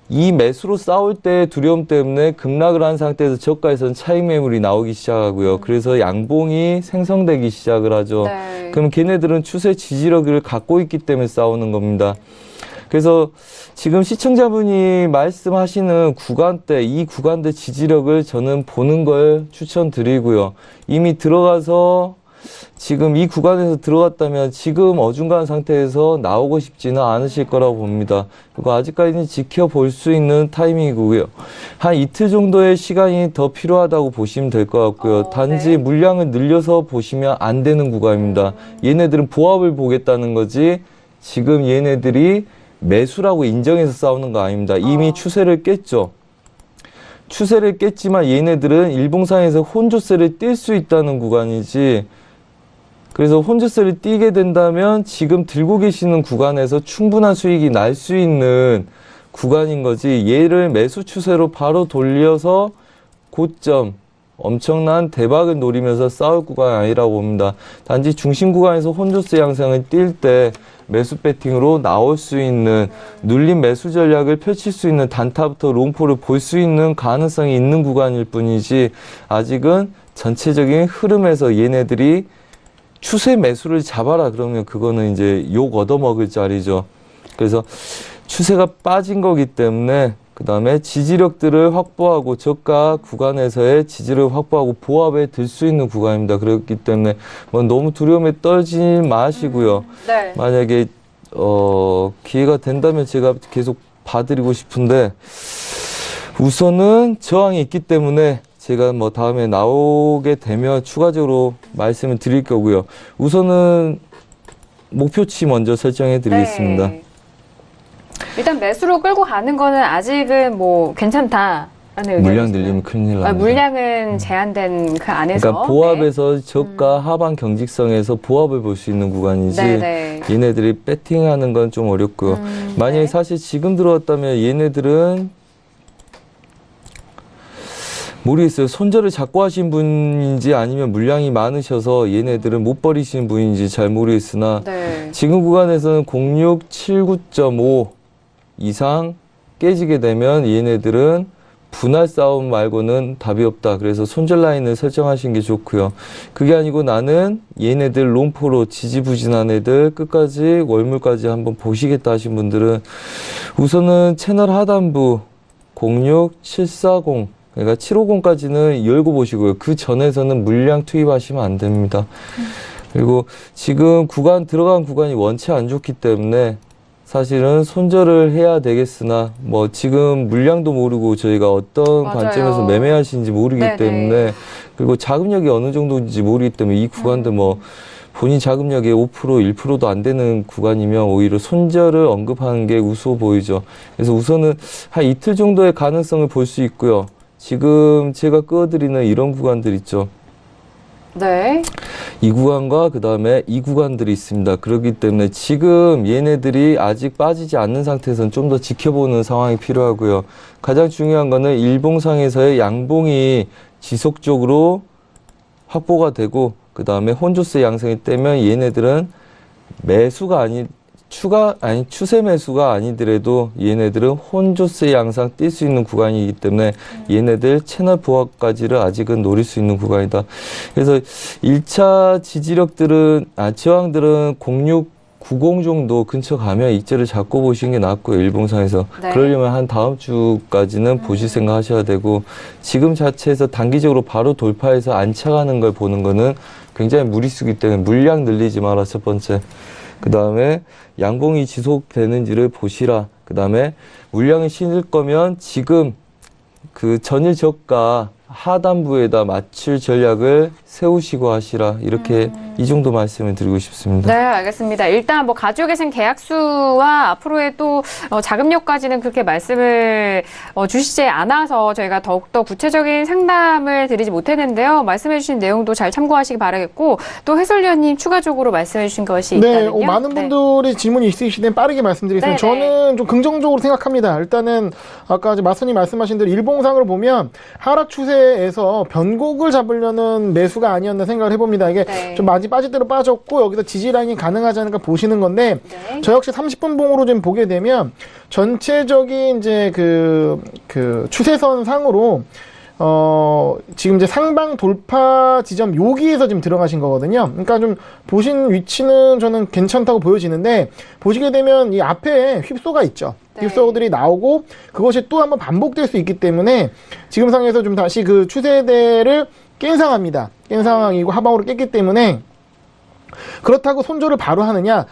이 매수로 싸울 때 두려움 때문에 급락을 한 상태에서 저가에서는 차익 매물이 나오기 시작하고요. 그래서 양봉이 생성되기 시작을 하죠. 네. 그럼 걔네들은 추세 지지력을 갖고 있기 때문에 싸우는 겁니다. 그래서 지금 시청자분이 말씀하시는 구간대, 이 구간대 지지력을 저는 보는 걸 추천드리고요. 이미 들어가서 지금 이 구간에서 들어갔다면 지금 어중간한 상태에서 나오고 싶지는 않으실 거라고 봅니다. 그리고 아직까지는 지켜볼 수 있는 타이밍이고요. 한 이틀 정도의 시간이 더 필요하다고 보시면 될 것 같고요. 단지 네. 물량을 늘려서 보시면 안 되는 구간입니다. 얘네들은 보합을 보겠다는 거지 지금 얘네들이 매수라고 인정해서 싸우는 거 아닙니다. 이미 추세를 깼죠. 추세를 깼지만 얘네들은 일봉상에서 혼조세를 뛸 수 있다는 구간이지, 그래서 혼조세를 띄게 된다면 지금 들고 계시는 구간에서 충분한 수익이 날 수 있는 구간인 거지, 얘를 매수 추세로 바로 돌려서 고점 엄청난 대박을 노리면서 싸울 구간이 아니라고 봅니다. 단지 중심 구간에서 혼조세 양상을 띌 때 매수 배팅으로 나올 수 있는, 눌린 매수 전략을 펼칠 수 있는, 단타부터 롱포를 볼 수 있는 가능성이 있는 구간일 뿐이지, 아직은 전체적인 흐름에서 얘네들이 추세 매수를 잡아라 그러면 그거는 이제 욕 얻어먹을 자리죠. 그래서 추세가 빠진 거기 때문에 그 다음에 지지력들을 확보하고 저가 구간에서의 지지를 확보하고 보합에 들 수 있는 구간입니다. 그렇기 때문에 뭐 너무 두려움에 떨지 마시고요. 네. 만약에 기회가 된다면 제가 계속 봐드리고 싶은데, 우선은 저항이 있기 때문에 제가 뭐 다음에 나오게 되면 추가적으로 말씀을 드릴 거고요. 우선은 목표치 먼저 설정해 드리겠습니다. 네. 일단 매수로 끌고 가는 거는 아직은 뭐 괜찮다라는 의견이시죠? 물량 늘리면 큰일 납니다. 물량은 제한된 그 안에서. 그러니까 보합에서 저가 하방 경직성에서 보합을 볼 수 있는 구간이지, 네. 얘네들이 배팅하는 건 좀 어렵고요. 만약에 네. 사실 지금 들어왔다면 얘네들은 모르겠어요. 손절을 자꾸 하신 분인지 아니면 물량이 많으셔서 얘네들은 못 버리시는 분인지 잘 모르겠으나, 네. 지금 구간에서는 0679.5 이상 깨지게 되면 얘네들은 분할 싸움 말고는 답이 없다. 그래서 손절 라인을 설정하시는 게 좋고요. 그게 아니고 나는 얘네들 롱포로 지지부진한 애들 끝까지 월물까지 한번 보시겠다 하신 분들은 우선은 채널 하단부 06740, 그러니까 750까지는 열고 보시고요. 그 전에서는 물량 투입하시면 안 됩니다. 그리고 지금 들어간 구간이 원체 안 좋기 때문에 사실은 손절을 해야 되겠으나 뭐 지금 물량도 모르고 저희가 어떤 맞아요. 관점에서 매매하시는지 모르기 네네. 때문에 그리고 자금력이 어느 정도인지 모르기 때문에 이 구간도 뭐 본인 자금력의 5%, 1%도 안 되는 구간이면 오히려 손절을 언급하는 게 우스워 보이죠. 그래서 우선은 한 이틀 정도의 가능성을 볼 수 있고요. 지금 제가 끄어드리는 이런 구간들 있죠. 네. 이 구간과 그 다음에 이 구간들이 있습니다. 그렇기 때문에 지금 얘네들이 아직 빠지지 않는 상태에서는 좀 더 지켜보는 상황이 필요하고요. 가장 중요한 거는 일봉상에서의 양봉이 지속적으로 확보가 되고 그 다음에 혼조세 양상이 떼면 얘네들은 매수가 추세 매수가 아니더라도 얘네들은 혼조세 양상 뛸 수 있는 구간이기 때문에 얘네들 채널 보합까지를 아직은 노릴 수 있는 구간이다. 그래서 1차 저항들은 0690 정도 근처 가면 이제를 잡고 보시는 게 낫고요. 일봉상에서. 네. 그러려면 한 다음 주까지는 보실 생각 하셔야 되고 지금 자체에서 단기적으로 바로 돌파해서 안착하는 걸 보는 거는 굉장히 무리수기 때문에 물량 늘리지 마라, 첫 번째. 그 다음에 양봉이 지속되는지를 보시라. 그 다음에 물량을 실을 거면 지금 그 전일 저가 하단부에다 맞출 전략을 세우시고 하시라. 이렇게 이 정도 말씀을 드리고 싶습니다. 네, 알겠습니다. 일단 뭐 가지고 계신 계약수와 앞으로의 또 자금력까지는 그렇게 말씀을 주시지 않아서 저희가 더욱더 구체적인 상담을 드리지 못했는데요. 말씀해 주신 내용도 잘 참고하시기 바라겠고 또 해설위원님 추가적으로 말씀해 주신 것이 네, 있다면요. 많은 분들이 질문이 있으시면 빠르게 말씀드리겠습니다. 네, 네. 저는 좀 긍정적으로 생각합니다. 일단은 아까 이제 마스터님 말씀하신 대로 일봉상을 보면 하락 추세에서 변곡을 잡으려는 매수가 아니었나 생각을 해봅니다. 이게 네. 좀 많이 빠질 대로 빠졌고 여기서 지지 라인이 가능하지 않을까 보시는 건데 네. 저 역시 30분 봉으로 좀 보게 되면 전체적인 이제 그 추세선 상으로 지금 이제 상방 돌파 지점 여기에서 지금 들어가신 거거든요. 그러니까 좀 보신 위치는 저는 괜찮다고 보여지는데 보시게 되면 이 앞에 휩소가 있죠. 네. 휩소들이 나오고 그것이 또 한번 반복될 수 있기 때문에 지금 상에서 좀 다시 그 추세대를 깬 상황입니다. 깬 상황이고 하방으로 깼기 때문에 그렇다고 손절을 바로 하느냐?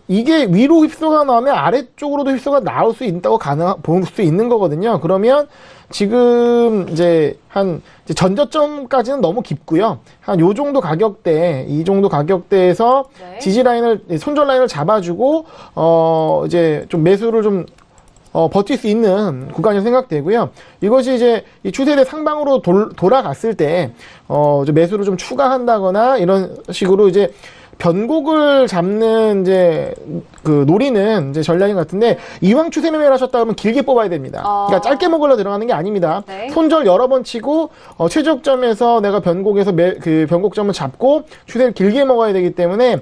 이게 위로 휩소가 나오면 아래쪽으로도 휩소가 나올 수 있다고 볼 수 있는 거거든요. 그러면 지금 이제 이제 전저점까지는 너무 깊고요. 한 요 정도 가격대, 이 정도 가격대에서 네. 지지 라인을, 손절 라인을 잡아주고, 이제 좀 매수를 좀 버틸 수 있는 구간이 생각되고요. 이것이 이제 이 추세대 상방으로 돌아갔을 때, 이제 매수를 좀 추가한다거나 이런 식으로 이제 변곡을 잡는 이제 그 노리는 이제 전략인 것 같은데 이왕 추세 매매를 하셨다 그러면 길게 뽑아야 됩니다. 그러니까 짧게 먹으려 들어가는 게 아닙니다. 네. 손절 여러 번 치고 최저점에서 내가 변곡에서 그 변곡점을 잡고 추세를 길게 먹어야 되기 때문에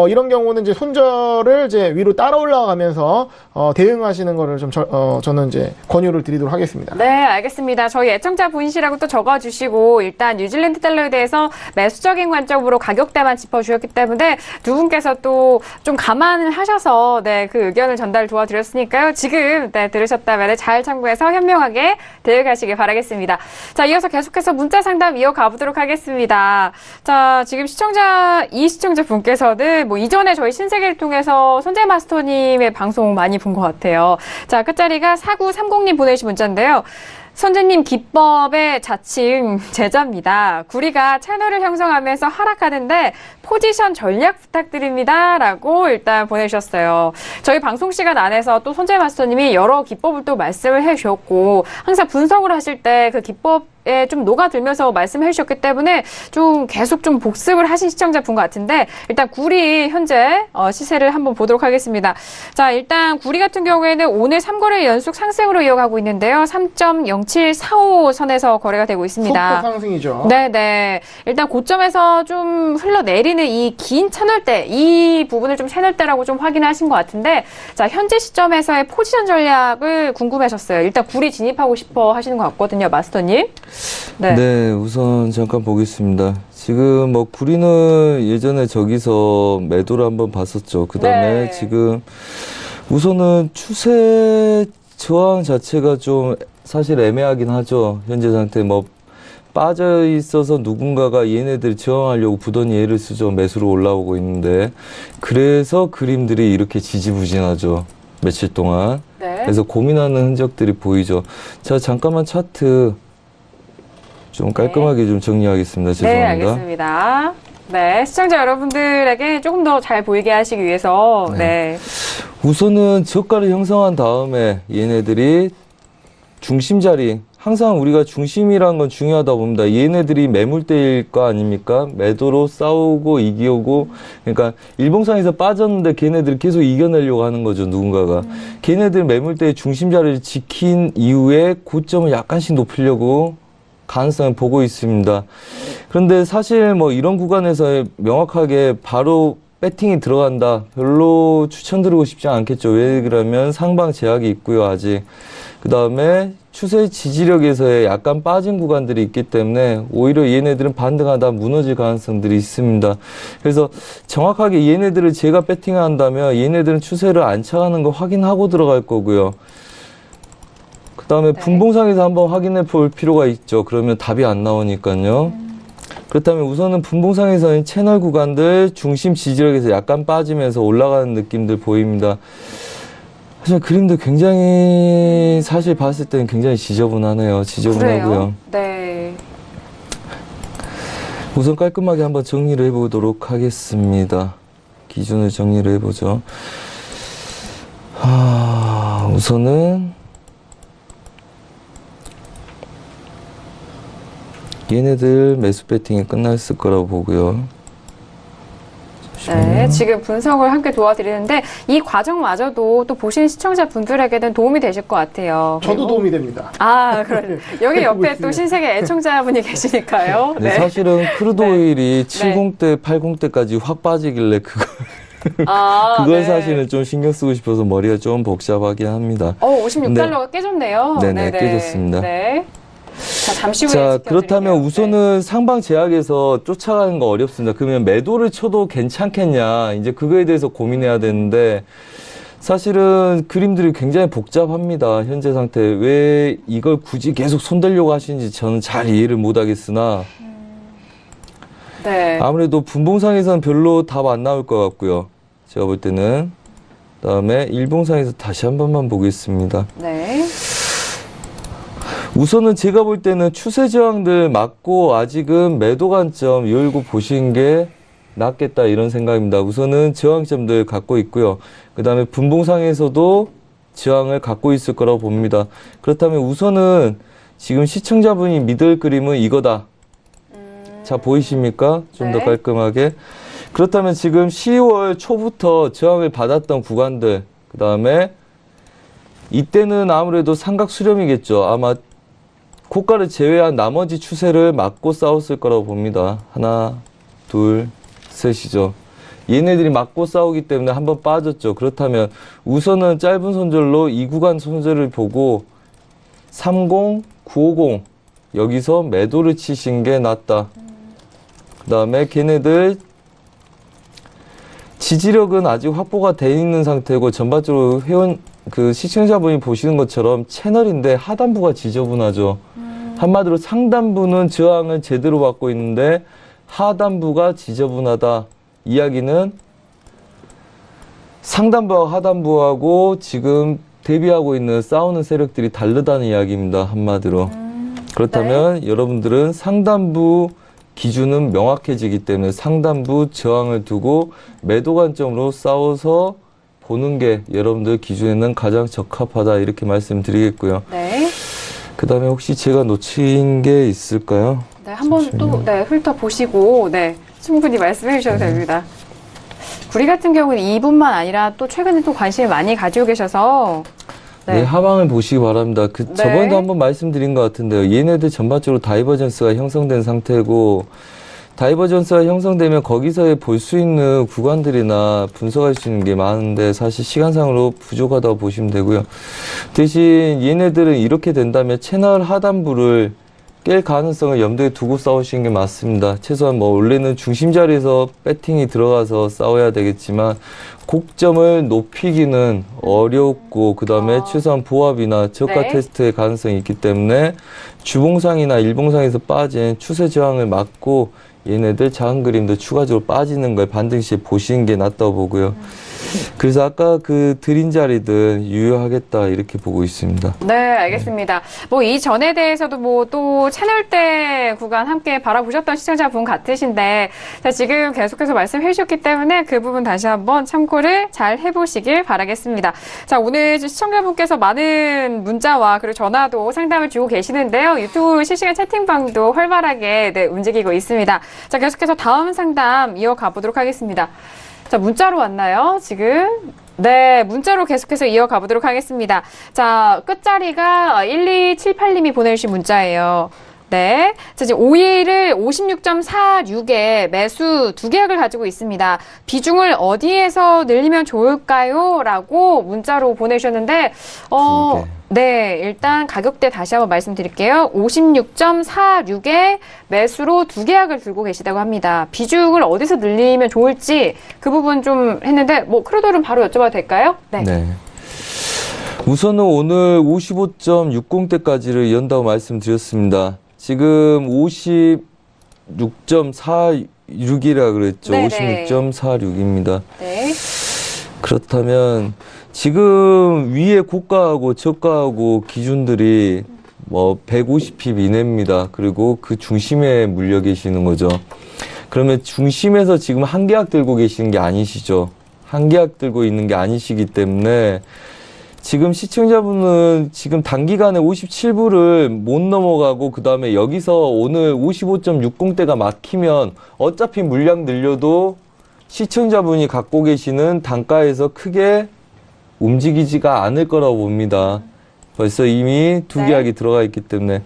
이런 경우는 이제 손절을 이제 위로 따라 올라가면서 대응하시는 거를 좀 저는 이제 권유를 드리도록 하겠습니다. 네, 알겠습니다. 저희 애청자 분이시라고 또 적어주시고 일단 뉴질랜드 달러에 대해서 매수적인 관점으로 가격대만 짚어주셨기 때문에 두 분께서 또 좀 감안을 하셔서 그 의견을 전달 도와드렸으니까요. 지금 들으셨다면 잘 참고해서 현명하게 대응하시길 바라겠습니다. 자, 이어서 계속해서 문자 상담 이어가 보도록 하겠습니다. 자, 지금 이 시청자 분께서는 뭐 이전에 저희 신세계를 통해서 손재마스터님의 방송 많이 본 것 같아요. 자, 끝자리가 4930님 보내주신 문자인데요. 선재님 기법의 자칭 제자입니다. 구리가 채널을 형성하면서 하락하는데 포지션 전략 부탁드립니다. 라고 일단 보내주셨어요. 저희 방송 시간 안에서 또 손재 마스터님이 여러 기법을 또 말씀을 해주셨고 항상 분석을 하실 때 그 기법에 좀 녹아들면서 말씀해 주셨기 때문에 좀 계속 좀 복습을 하신 시청자분 같은데 일단 구리 현재 시세를 한번 보도록 하겠습니다. 자, 일단 구리 같은 경우에는 오늘 3거래 연속 상승으로 이어가고 있는데요. 3.0745 선에서 거래가 되고 있습니다. 소폭 상승이죠. 네네. 일단 고점에서 좀 흘러내리는 이 긴 채널대, 이 부분을 좀 채널대라고 좀 확인하신 것 같은데, 자, 현재 시점에서의 포지션 전략을 궁금하셨어요. 일단 구리 진입하고 싶어 하시는 것 같거든요, 마스터님. 네, 우선 잠깐 보겠습니다. 지금 뭐 구리는 예전에 저기서 매도를 한번 봤었죠. 그 다음에 네. 지금 우선은 추세 저항 자체가 좀 사실 애매하긴 하죠. 현재 상태 뭐 빠져 있어서 누군가가 얘네들 저항하려고 부던 예를 쓰죠. 매수로 올라오고 있는데 그래서 그림들이 이렇게 지지부진하죠. 며칠 동안. 네. 그래서 고민하는 흔적들이 보이죠. 자, 잠깐만 차트 좀 깔끔하게 좀 정리하겠습니다. 네, 죄송합니다. 알겠습니다. 네, 시청자 여러분들에게 조금 더 잘 보이게 하시기 위해서, 네. 우선은 저가를 형성한 다음에 얘네들이 중심 자리, 항상 우리가 중심이라는 건 중요하다 봅니다. 얘네들이 매물대일 거 아닙니까? 매도로 싸우고 이기고, 그러니까 일봉상에서 빠졌는데 걔네들이 계속 이겨내려고 하는 거죠, 누군가가. 걔네들 매물대의 중심 자리를 지킨 이후에 고점을 약간씩 높이려고 가능성을 보고 있습니다. 그런데 사실 뭐 이런 구간에서 명확하게 바로 배팅이 들어간다, 별로 추천드리고 싶지 않겠죠. 왜 그러면 상방 제약이 있고요, 아직. 그 다음에 추세 지지력에서의 약간 빠진 구간들이 있기 때문에 오히려 얘네들은 반등하다 무너질 가능성들이 있습니다. 그래서 정확하게 얘네들을 제가 배팅한다면 얘네들은 추세를 안 차가는 거 확인하고 들어갈 거고요. 그 다음에 분봉상에서 한번 확인해 볼 필요가 있죠. 그러면 답이 안 나오니까요. 그렇다면 우선은 분봉상에서는 채널 구간들 중심 지지력에서 약간 빠지면서 올라가는 느낌들 보입니다. 사실 그림도 굉장히 사실 봤을 때는 굉장히 지저분하네요. 지저분하고요. 그래요? 네. 우선 깔끔하게 한번 정리를 해보도록 하겠습니다. 기준을 정리를 해보죠. 우선은 얘네들 매수 배팅이 끝났을 거라고 보고요. 네, 지금 분석을 함께 도와드리는데 이 과정마저도 또 보시는 시청자분들에게는 도움이 되실 것 같아요. 저도 그리고- 도움이 됩니다. 아, 그래. 여기 옆에 또 있습니다. 신세계 애청자분이 계시니까요. 네, 사실은 크루드 네. 오일이 70대, 80대까지 확 빠지길래 그걸 네. 사실은 좀 신경 쓰고 싶어서 머리가 좀 복잡하긴 합니다. 56달러가 깨졌네요. 네네, 깨졌습니다. 네. 자, 잠시 후에 자, 지켜드릴게요. 그렇다면 우선은 상방 제약에서 쫓아가는 거 어렵습니다. 그러면 매도를 쳐도 괜찮겠냐, 이제 그거에 대해서 고민해야 되는데, 사실은 그림들이 굉장히 복잡합니다. 현재 상태. 왜 이걸 굳이 계속 손대려고 하시는지 저는 잘 이해를 못 하겠으나, 네. 아무래도 분봉상에서는 별로 답 안 나올 것 같고요. 제가 볼 때는. 그다음에 일봉상에서 다시 한 번만 보겠습니다. 네. 우선은 제가 볼 때는 추세 저항들 맞고 아직은 매도 관점 열고 보시는 게 낫겠다, 이런 생각입니다. 우선은 저항점들 갖고 있고요. 그 다음에 분봉상에서도 저항을 갖고 있을 거라고 봅니다. 그렇다면 우선은 지금 시청자분이 믿을 그림은 이거다. 자, 보이십니까? 좀 더 네. 깔끔하게. 그렇다면 지금 10월 초부터 저항을 받았던 구간들, 그 다음에 이때는 아무래도 삼각 수렴이겠죠. 아마 고가를 제외한 나머지 추세를 맞고 싸웠을 거라고 봅니다. 하나, 둘, 셋이죠. 얘네들이 맞고 싸우기 때문에 한번 빠졌죠. 그렇다면 우선은 짧은 손절로 이 구간 손절을 보고 30, 950 여기서 매도를 치신 게 낫다. 그 다음에 걔네들 지지력은 아직 확보가 돼 있는 상태고, 전반적으로 시청자분이 보시는 것처럼 채널인데 하단부가 지저분하죠. 한마디로 상단부는 저항을 제대로 받고 있는데 하단부가 지저분하다. 이야기는 상단부와 하단부하고 지금 대비하고 있는 싸우는 세력들이 다르다는 이야기입니다. 한마디로. 그렇다면 여러분들은 상단부 기준은 명확해지기 때문에 상단부 저항을 두고 매도 관점으로 싸워서 보는 게 여러분들 기준에는 가장 적합하다, 이렇게 말씀드리겠고요. 네. 그 다음에 혹시 제가 놓친 게 있을까요? 네, 한번 또, 네, 훑어보시고, 네, 충분히 말씀해 주셔도 됩니다. 구리 같은 경우는 이분만 아니라 또 최근에 또 관심을 많이 가지고 계셔서, 네, 하방을 보시기 바랍니다. 네. 저번에도 한번 말씀드린 것 같은데요. 얘네들 전반적으로 다이버전스가 형성된 상태고, 다이버전스가 형성되면 거기서 볼 수 있는 구간들이나 분석할 수 있는 게 많은데 사실 시간상으로 부족하다고 보시면 되고요. 대신 얘네들은 이렇게 된다면 채널 하단부를 깰 가능성을 염두에 두고 싸우시는 게 맞습니다. 최소한 뭐 원래는 중심 자리에서 배팅이 들어가서 싸워야 되겠지만 곡점을 높이기는 어렵고, 그 다음에 최소한 보합이나 저가 네. 테스트의 가능성이 있기 때문에 주봉상이나 일봉상에서 빠진 추세 저항을 막고 얘네들 작은 그림도 추가적으로 빠지는 걸 반등시에 보시는 게 낫다고 보고요. 그래서 아까 그 드린 자리들 유효하겠다 이렇게 보고 있습니다. 네, 알겠습니다. 뭐 이 전에 대해서도 뭐 또 채널대 구간 함께 바라보셨던 시청자분 같으신데, 자, 지금 계속해서 말씀해 주셨기 때문에 그 부분 다시 한번 참고를 잘 해보시길 바라겠습니다. 자, 오늘 시청자분께서 많은 문자와 그리고 전화도 상담을 주고 계시는데요. 유튜브 실시간 채팅방도 활발하게 네, 움직이고 있습니다. 자, 계속해서 다음 상담 이어가 보도록 하겠습니다. 자, 문자로 왔나요, 지금? 네, 문자로 계속해서 이어가 보도록 하겠습니다. 자, 끝자리가 1278님이 보내주신 문자예요. 네. 자, 지금 오일을 56.46에 매수 2계약을 가지고 있습니다. 비중을 어디에서 늘리면 좋을까요? 라고 문자로 보내주셨는데, 네, 일단 가격대 다시 한번 말씀드릴게요. 56.46에 매수로 2계약을 들고 계시다고 합니다. 비중을 어디서 늘리면 좋을지 그 부분 좀 했는데, 뭐, 크루돌은 바로 여쭤봐도 될까요? 네. 네. 우선은 오늘 55.60대까지를 연다고 말씀드렸습니다. 지금 56.46이라 그랬죠. 네네. 56.46입니다. 네. 그렇다면 지금 위에 고가하고 저가하고 기준들이 뭐 150핍 이내입니다. 그리고 그 중심에 물려 계시는 거죠. 그러면 중심에서 지금 한 계약 들고 계시는 게 아니시죠. 한 계약 들고 있는 게 아니시기 때문에 지금 시청자분은 지금 단기간에 57불을 못 넘어가고 그 다음에 여기서 오늘 55.60대가 막히면 어차피 물량 늘려도 시청자분이 갖고 계시는 단가에서 크게 움직이지가 않을 거라고 봅니다. 벌써 이미 2계약이 들어가 있기 때문에.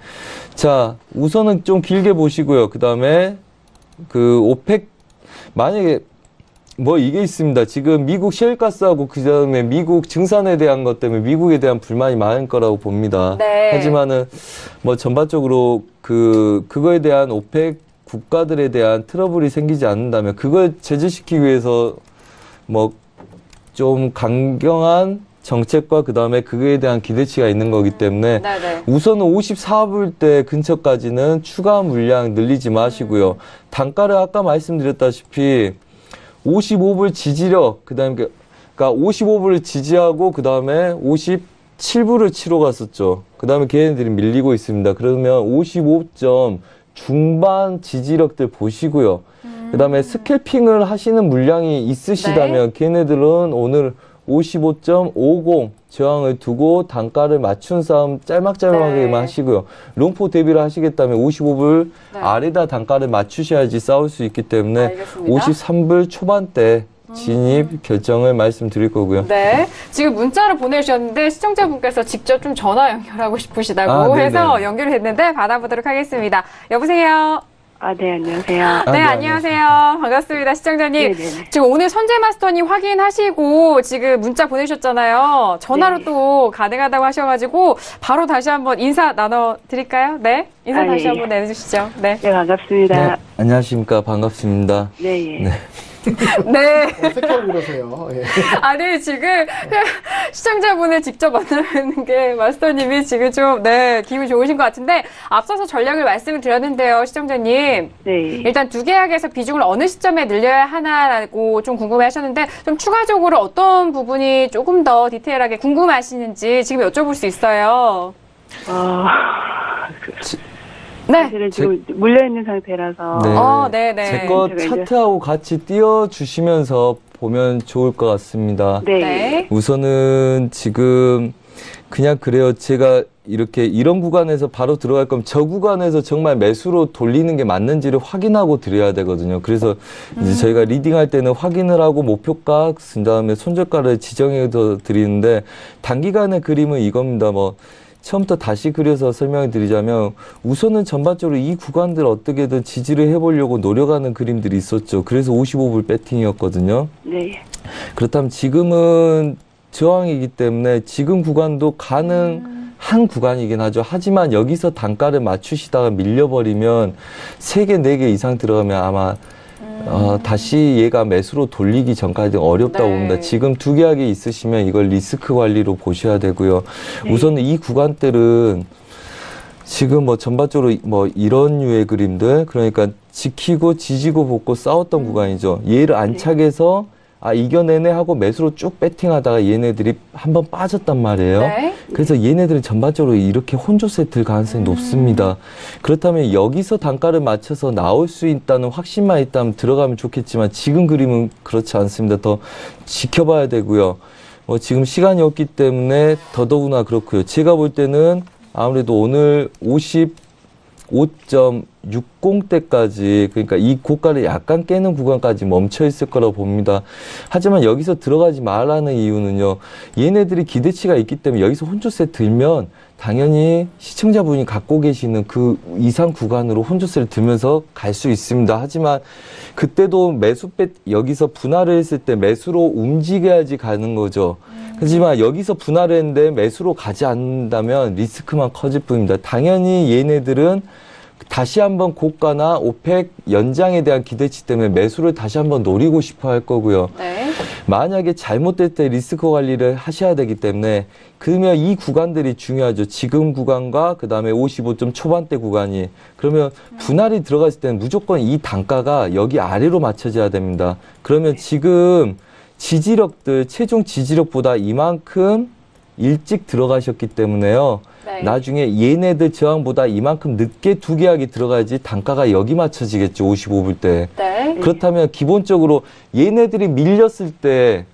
자, 우선은 좀 길게 보시고요. 그 다음에 그 오펙, 만약에 뭐 이게 있습니다. 지금 미국 셰일가스하고 그 다음에 미국 증산에 대한 것 때문에 미국에 대한 불만이 많을 거라고 봅니다. 네. 하지만은 뭐 전반적으로 그거에 대한 오펙 국가들에 대한 트러블이 생기지 않는다면 그걸 제재시키기 위해서 뭐 좀 강경한 정책과 그 다음에 그거에 대한 기대치가 있는 거기 때문에 네네. 우선은 54불대 근처까지는 추가 물량 늘리지 마시고요. 단가를 아까 말씀드렸다시피 55불 지지력, 그 다음에, 그러니까 55불을 지지하고, 그 다음에 57불을 치러 갔었죠. 그 다음에 걔네들이 밀리고 있습니다. 그러면 55점 중반 지지력들 보시고요. 그 다음에 스캘핑을 하시는 물량이 있으시다면, 걔네들은 오늘 55.50 저항을 두고 단가를 맞춘 싸움 짤막짤막하게만 네. 하시고요. 롱포 대비를 하시겠다면 55불 네. 아래다 단가를 맞추셔야지 싸울 수 있기 때문에 알겠습니다. 53불 초반대 진입 결정을 말씀드릴 거고요. 네. 지금 문자를 보내주셨는데 시청자분께서 직접 좀 전화 연결하고 싶으시다고 네네. 해서 연결을 했는데 받아보도록 하겠습니다. 여보세요? 네, 안녕하세요. 네, 안녕하세요. 반갑습니다, 시청자님. 네네네. 지금 오늘 선재 마스터님 확인하시고 지금 문자 보내셨잖아요. 전화로 네. 또 가능하다고 하셔가지고 바로 다시 한번 인사 나눠드릴까요? 네. 인사 다시 예. 한번 내주시죠. 네. 네, 반갑습니다. 네, 안녕하십니까. 반갑습니다. 네, 예. 네. 네. 어색하고 그러세요. 예. 아니, 지금 시청자분을 직접 만나는 게 마스터님이 지금 좀, 네, 기분이 좋으신 것 같은데, 앞서서 전략을 말씀을 드렸는데요, 시청자님. 네. 일단 2계약에서 비중을 어느 시점에 늘려야 하나라고 좀 궁금해 하셨는데, 좀 추가적으로 어떤 부분이 조금 더 디테일하게 궁금하시는지 지금 여쭤볼 수 있어요. 네. 사실은 지금 물려있는 상태라서. 네. 네네. 제 거 제가 이제- 차트하고 같이 띄워주시면서 보면 좋을 것 같습니다. 네. 네. 우선은 지금 그냥 그래요. 제가 이렇게 이런 구간에서 바로 들어갈 거면 저 구간에서 정말 매수로 돌리는 게 맞는지를 확인하고 드려야 되거든요. 그래서 이제 저희가 리딩할 때는 확인을 하고 목표가, 그 다음에 손절가를 지정해서 드리는데 단기간의 그림은 이겁니다. 뭐 처음부터 다시 그려서 설명을 드리자면 우선은 전반적으로 이 구간들 어떻게든 지지를 해보려고 노력하는 그림들이 있었죠. 그래서 55불 배팅이었거든요. 네. 그렇다면 지금은 저항이기 때문에 지금 구간도 가능한 구간이긴 하죠. 하지만 여기서 단가를 맞추시다가 밀려버리면 3개, 4개 이상 들어가면 아마 다시 얘가 매수로 돌리기 전까지 어렵다고 네. 봅니다. 지금 2계약이 있으시면 이걸 리스크 관리로 보셔야 되고요. 네. 우선은 이 구간들은 지금 뭐 전반적으로 뭐 이런 류의 그림들, 그러니까 지키고 지지고 볶고 싸웠던 구간이죠. 얘를 안착해서 이겨내네 하고 매수로 쭉 배팅하다가 얘네들이 한번 빠졌단 말이에요. 네. 그래서 얘네들은 전반적으로 이렇게 혼조세 들 가능성이 높습니다. 그렇다면 여기서 단가를 맞춰서 나올 수 있다는 확신만 있다면 들어가면 좋겠지만 지금 그림은 그렇지 않습니다. 더 지켜봐야 되고요. 지금 시간이 없기 때문에 더더구나 그렇고요. 제가 볼 때는 아무래도 오늘 55.60대까지, 그러니까 이 고가를 약간 깨는 구간까지 멈춰 있을 거라고 봅니다. 하지만 여기서 들어가지 말라는 이유는요, 얘네들이 기대치가 있기 때문에 여기서 혼조세 들면 당연히 시청자분이 갖고 계시는 그 이상 구간으로 혼조세를 들면서 갈 수 있습니다. 하지만 그때도 여기서 분할을 했을 때 매수로 움직여야지 가는 거죠. 하지만 여기서 분할을 했는데 매수로 가지 않는다면 리스크만 커질 뿐입니다. 당연히 얘네들은 다시 한번 고가나 오펙 연장에 대한 기대치 때문에 매수를 다시 한번 노리고 싶어 할 거고요. 네. 만약에 잘못될 때 리스크 관리를 하셔야 되기 때문에 그러면 이 구간들이 중요하죠. 지금 구간과 그 다음에 55점 초반대 구간이. 그러면 분할이 들어갔을 때는 무조건 이 단가가 여기 아래로 맞춰져야 됩니다. 그러면 지금 지지력들, 최종 지지력보다 이만큼 일찍 들어가셨기 때문에요. 네. 나중에 얘네들 저항보다 이만큼 늦게 두 계약이 들어가야지 단가가 여기 맞춰지겠죠. 55불 때. 네. 그렇다면 기본적으로 얘네들이 밀렸을 때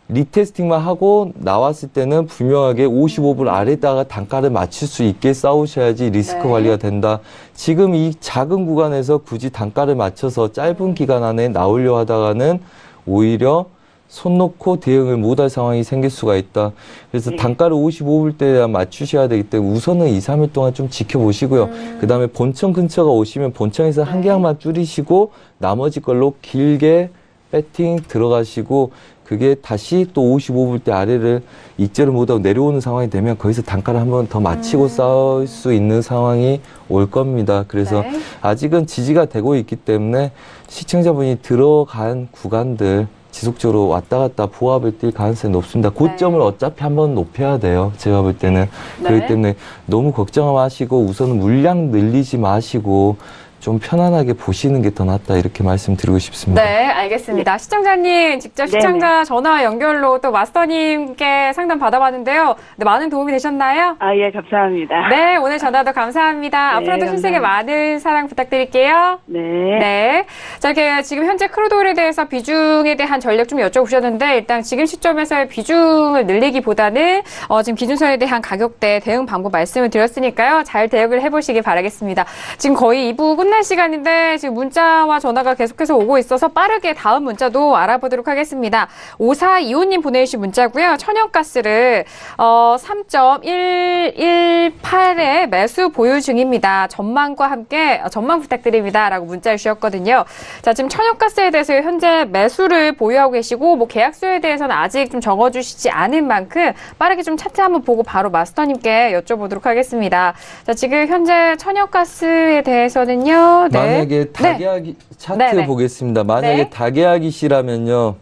리테스팅만 하고 나왔을 때는 분명하게 55불 아래다가 단가를 맞출 수 있게 싸우셔야지 리스크 네. 관리가 된다. 지금 이 작은 구간에서 굳이 단가를 맞춰서 짧은 기간 안에 나오려 하다가는 오히려 손 놓고 대응을 못할 상황이 생길 수가 있다. 그래서 단가를 55불대에 맞추셔야 되기 때문에 우선은 2, 3일 동안 좀 지켜보시고요. 그 다음에 본청 근처가 오시면 본청에서 한 계약만 줄이시고 나머지 걸로 길게 배팅 들어가시고 그게 다시 또 55불대 아래를 익절을 못하고 내려오는 상황이 되면 거기서 단가를 한번 더 맞추고 싸울 수 있는 상황이 올 겁니다. 그래서 네. 아직은 지지가 되고 있기 때문에 시청자분이 들어간 구간들 지속적으로 왔다 갔다 보합을 뛸 가능성이 높습니다. 고점을 어차피 한번 높여야 돼요. 제가 볼 때는. 네. 그렇기 때문에 너무 걱정 마시고 우선은 물량 늘리지 마시고 좀 편안하게 보시는 게 더 낫다 이렇게 말씀드리고 싶습니다. 네, 알겠습니다. 시청자님 직접 시청자 전화 연결로 또 마스터님께 상담 받아봤는데요. 네, 많은 도움이 되셨나요? 예, 감사합니다. 네, 오늘 전화도 감사합니다. 네, 앞으로도 신세계 감사합니다. 많은 사랑 부탁드릴게요. 네. 네. 자, 이렇게 지금 현재 크루드오일에 대해서 비중에 대한 전략 좀 여쭤보셨는데, 일단 지금 시점에서의 비중을 늘리기보다는, 지금 기준선에 대한 가격대 대응 방법 말씀을 드렸으니까요. 잘 대응을 해보시기 바라겠습니다. 지금 거의 2부 끝날 시간인데, 지금 문자와 전화가 계속해서 오고 있어서 빠르게 다음 문자도 알아보도록 하겠습니다. 5425님 보내주신 문자고요. 천연가스를, 3.118에 매수 보유 중입니다. 전망과 함께, 전망 부탁드립니다. 라고 문자를 주셨거든요. 자, 지금 천연가스에 대해서 현재 매수를 보유하고 계시고, 뭐 계약수에 대해서는 아직 좀 적어주시지 않은 만큼 빠르게 좀 차트 한번 보고 바로 마스터님께 여쭤보도록 하겠습니다. 자, 지금 현재 천연가스에 대해서는요. 네. 만약에 다계약이 차트 네네. 보겠습니다. 만약에 네. 다계약이시라면요.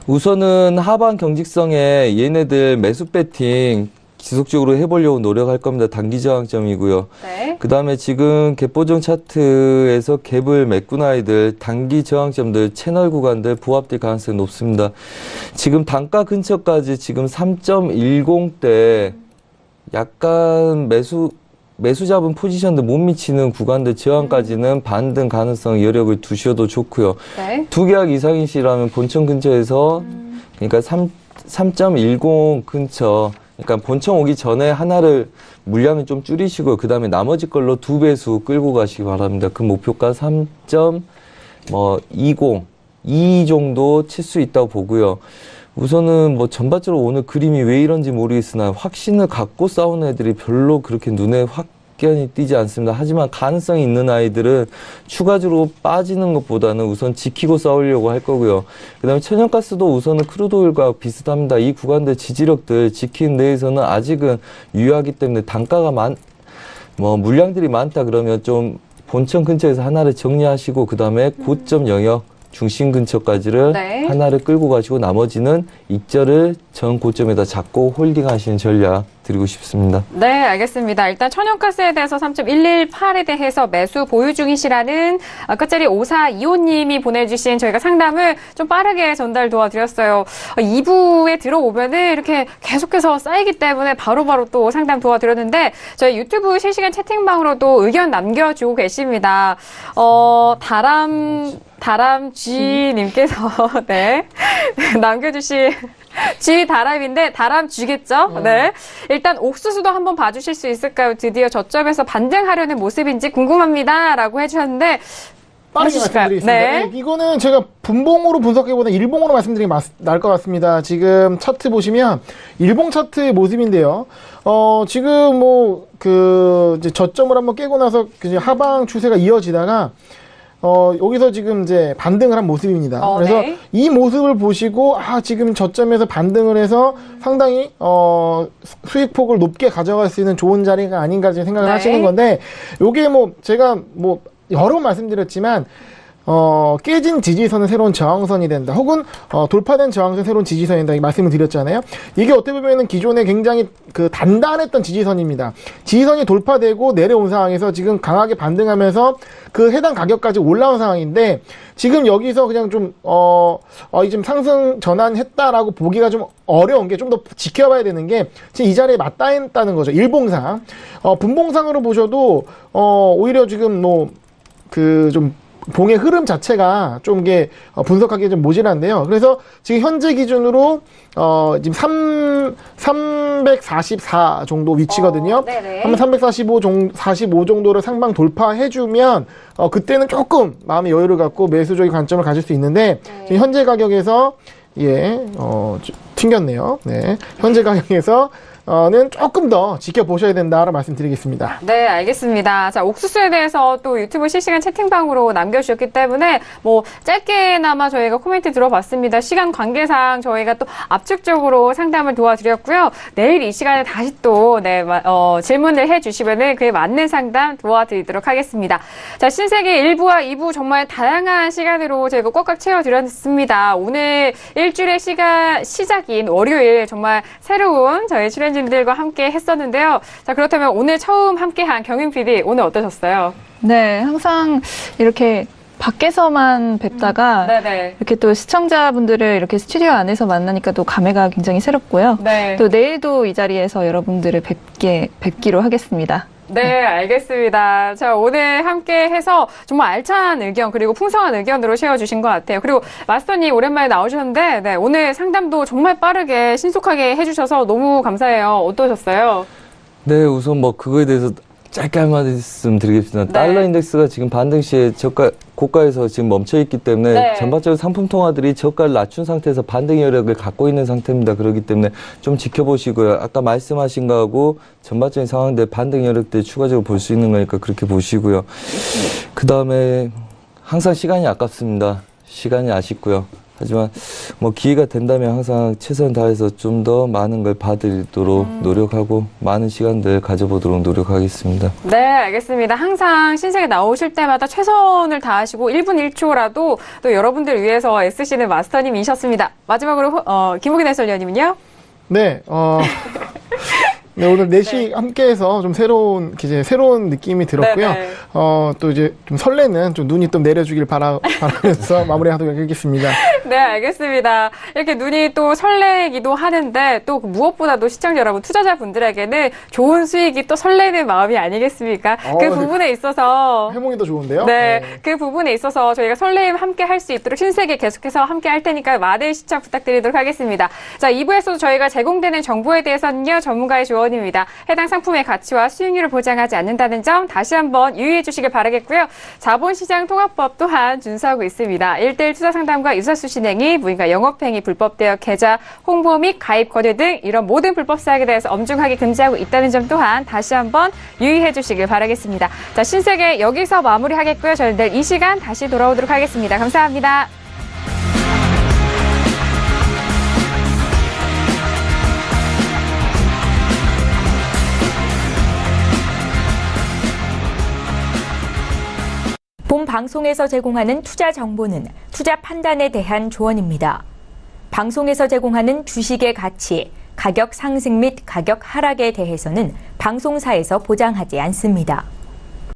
우선은 하반 경직성에 얘네들 매수 배팅 지속적으로 해보려고 노력할 겁니다. 단기 저항점이고요. 네. 그 다음에 지금 갭보정 차트에서 갭을 메꾼 아이들, 단기 저항점들, 채널 구간들 부합될 가능성이 높습니다. 지금 단가 근처까지 지금 3.10대 약간 매수 잡은 포지션들 못 미치는 구간들 저항까지는 반등 가능성 여력을 두셔도 좋고요. 네. 두 계약 이상이시라면 본청 근처에서 그러니까 3.10 근처 그러니까 본청 오기 전에 하나를 물량을 좀 줄이시고 그 다음에 나머지 걸로 2배수 끌고 가시기 바랍니다. 그 목표가 3.20 2 정도 칠 수 있다고 보고요. 우선은 뭐 전반적으로 오늘 그림이 왜 이런지 모르겠으나 확신을 갖고 싸우는 애들이 별로 그렇게 눈에 확연히 띄지 않습니다. 하지만 가능성이 있는 아이들은 추가적으로 빠지는 것보다는 우선 지키고 싸우려고 할 거고요. 그 다음에 천연가스도 우선은 크루드오일과 비슷합니다. 이 구간들 지지력들 지키는 데에서는 아직은 유효하기 때문에 단가가 물량들이 많다 그러면 좀 본청 근처에서 하나를 정리하시고 그 다음에 고점 영역 중심 근처까지를 네. 하나를 끌고 가시고 나머지는 익절을 전 고점에다 잡고 홀딩 하시는 전략 드리고 싶습니다. 네, 알겠습니다. 일단 천연가스에 대해서 3.118에 대해서 매수 보유 중이시라는 끝자리 5425님이 보내주신 저희가 상담을 좀 빠르게 전달 도와드렸어요. 2부에 들어오면은 이렇게 계속해서 쌓이기 때문에 바로바로 또 상담 도와드렸는데 저희 유튜브 실시간 채팅방으로도 의견 남겨주고 계십니다. 다람쥐님께서 네 남겨주신 쥐다람인데 다람쥐겠죠? 네. 일단 옥수수도 한번 봐주실 수 있을까요? 드디어 저점에서 반등하려는 모습인지 궁금합니다라고 해주셨는데 빠르게 해주실까요? 말씀드리겠습니다. 네. 네, 이거는 제가 분봉으로 분석해보다 일봉으로 말씀드리는 게 나을 것 같습니다. 지금 차트 보시면 일봉 차트의 모습인데요. 지금 이제 저점을 한번 깨고 나서 그냥 하방 추세가 이어지다가 여기서 지금 이제 반등을 한 모습입니다. 그래서 네. 이 모습을 보시고, 지금 저점에서 반등을 해서 상당히, 수익폭을 높게 가져갈 수 있는 좋은 자리가 아닌가 생각을 네. 하시는 건데, 요게 제가 여러 번 말씀드렸지만, 깨진 지지선은 새로운 저항선이 된다. 혹은, 돌파된 저항선 새로운 지지선이 된다. 이 말씀을 드렸잖아요. 이게 어떻게 보면은 기존에 굉장히 단단했던 지지선입니다. 지지선이 돌파되고 내려온 상황에서 지금 강하게 반등하면서 그 해당 가격까지 올라온 상황인데, 지금 여기서 그냥 좀, 지금 상승 전환했다라고 보기가 좀 어려운 게 좀 더 지켜봐야 되는 게, 지금 이 자리에 맞닿았다는 거죠. 일봉상. 분봉상으로 보셔도, 오히려 지금 좀 봉의 흐름 자체가 좀 이게 분석하기 좀 모질한데요. 그래서 지금 현재 기준으로 지금 344 정도 위치거든요. 한번 345 정도를 상방 돌파해주면 그때는 조금 마음의 여유를 갖고 매수적인 관점을 가질 수 있는데 지금 현재 가격에서 튕겼네요. 네, 현재 가격에서 는 조금 더 지켜보셔야 된다라고 말씀드리겠습니다. 네, 알겠습니다. 자, 옥수수에 대해서 또 유튜브 실시간 채팅방으로 남겨주셨기 때문에 짧게나마 저희가 코멘트 들어봤습니다. 시간 관계상 저희가 또 압축적으로 상담을 도와드렸고요. 내일 이 시간에 다시 또 질문을 해주시면은 그에 맞는 상담 도와드리도록 하겠습니다. 자, 신세계 1부와 2부 정말 다양한 시간으로 저희가 꽉꽉 채워드렸습니다. 오늘 일주일의 시작인 월요일 정말 새로운 저희 출연진들과 함께 했었는데요. 자, 그렇다면 오늘 처음 함께한 경윤 PD 오늘 어떠셨어요? 네, 항상 이렇게 밖에서만 뵙다가 네네. 이렇게 또 시청자분들을 이렇게 스튜디오 안에서 만나니까 또 감회가 굉장히 새롭고요. 네. 또 내일도 이 자리에서 여러분들을 뵙기로 하겠습니다. 네, 알겠습니다. 자, 오늘 함께 해서 정말 알찬 의견 그리고 풍성한 의견으로 쉐어주신 것 같아요. 그리고 마스터님 오랜만에 나오셨는데 네, 오늘 상담도 정말 빠르게 신속하게 해주셔서 너무 감사해요. 어떠셨어요? 네, 우선 그거에 대해서 짧게 한 말씀 드리겠습니다. 네. 달러 인덱스가 지금 반등 시에 고가에서 지금 멈춰 있기 때문에 네. 전반적으로 상품 통화들이 저가를 낮춘 상태에서 반등 여력을 갖고 있는 상태입니다. 그렇기 때문에 좀 지켜보시고요. 아까 말씀하신 거하고 전반적인 상황들 반등 여력들 추가적으로 볼 수 있는 거니까 그렇게 보시고요. 그 다음에 항상 시간이 아깝습니다. 시간이 아쉽고요. 하지만 기회가 된다면 항상 최선을 다해서 좀 더 많은 걸 받으도록 노력하고 많은 시간들 가져보도록 노력하겠습니다. 네, 알겠습니다. 항상 신세계 나오실 때마다 최선을 다하시고 1분 1초라도 또 여러분들 위해서 애쓰시는 마스터님이셨습니다. 마지막으로 김옥인 해설위원님은요? 네, 네, 오늘 4시 함께해서 좀 새로운 느낌이 들었고요. 네네. 또 이제 좀 설레는 좀 눈이 좀 내려주길 바라면서 마무리하도록 하겠습니다. 네, 알겠습니다. 이렇게 눈이 또 설레기도 하는데 또 무엇보다도 시청자 여러분, 투자자분들에게는 좋은 수익이 또 설레는 마음이 아니겠습니까? 그 부분에 있어서 해몽이 더 좋은데요? 네, 그 부분에 있어서 저희가 설레임 함께 할 수 있도록 신세계 계속해서 함께 할 테니까 많은 시청 부탁드리도록 하겠습니다. 자, 2부에서도 저희가 제공되는 정보에 대해서는요, 전문가의 조언입니다. 해당 상품의 가치와 수익률을 보장하지 않는다는 점 다시 한번 유의해 주시길 바라겠고요. 자본시장 통합법 또한 준수하고 있습니다. 1:1 투자 상담과 유사수 진행이 무인가 영업행위 불법 대여 계좌 홍보 및 가입 거래 등 이런 모든 불법 사항에 대해서 엄중하게 금지하고 있다는 점 또한 다시 한번 유의해 주시길 바라겠습니다. 자, 신세계 여기서 마무리하겠고요. 저는 내일 이 시간 다시 돌아오도록 하겠습니다. 감사합니다. 본 방송에서 제공하는 투자 정보는 투자 판단에 대한 조언입니다. 방송에서 제공하는 주식의 가치, 가격 상승 및 가격 하락에 대해서는 방송사에서 보장하지 않습니다.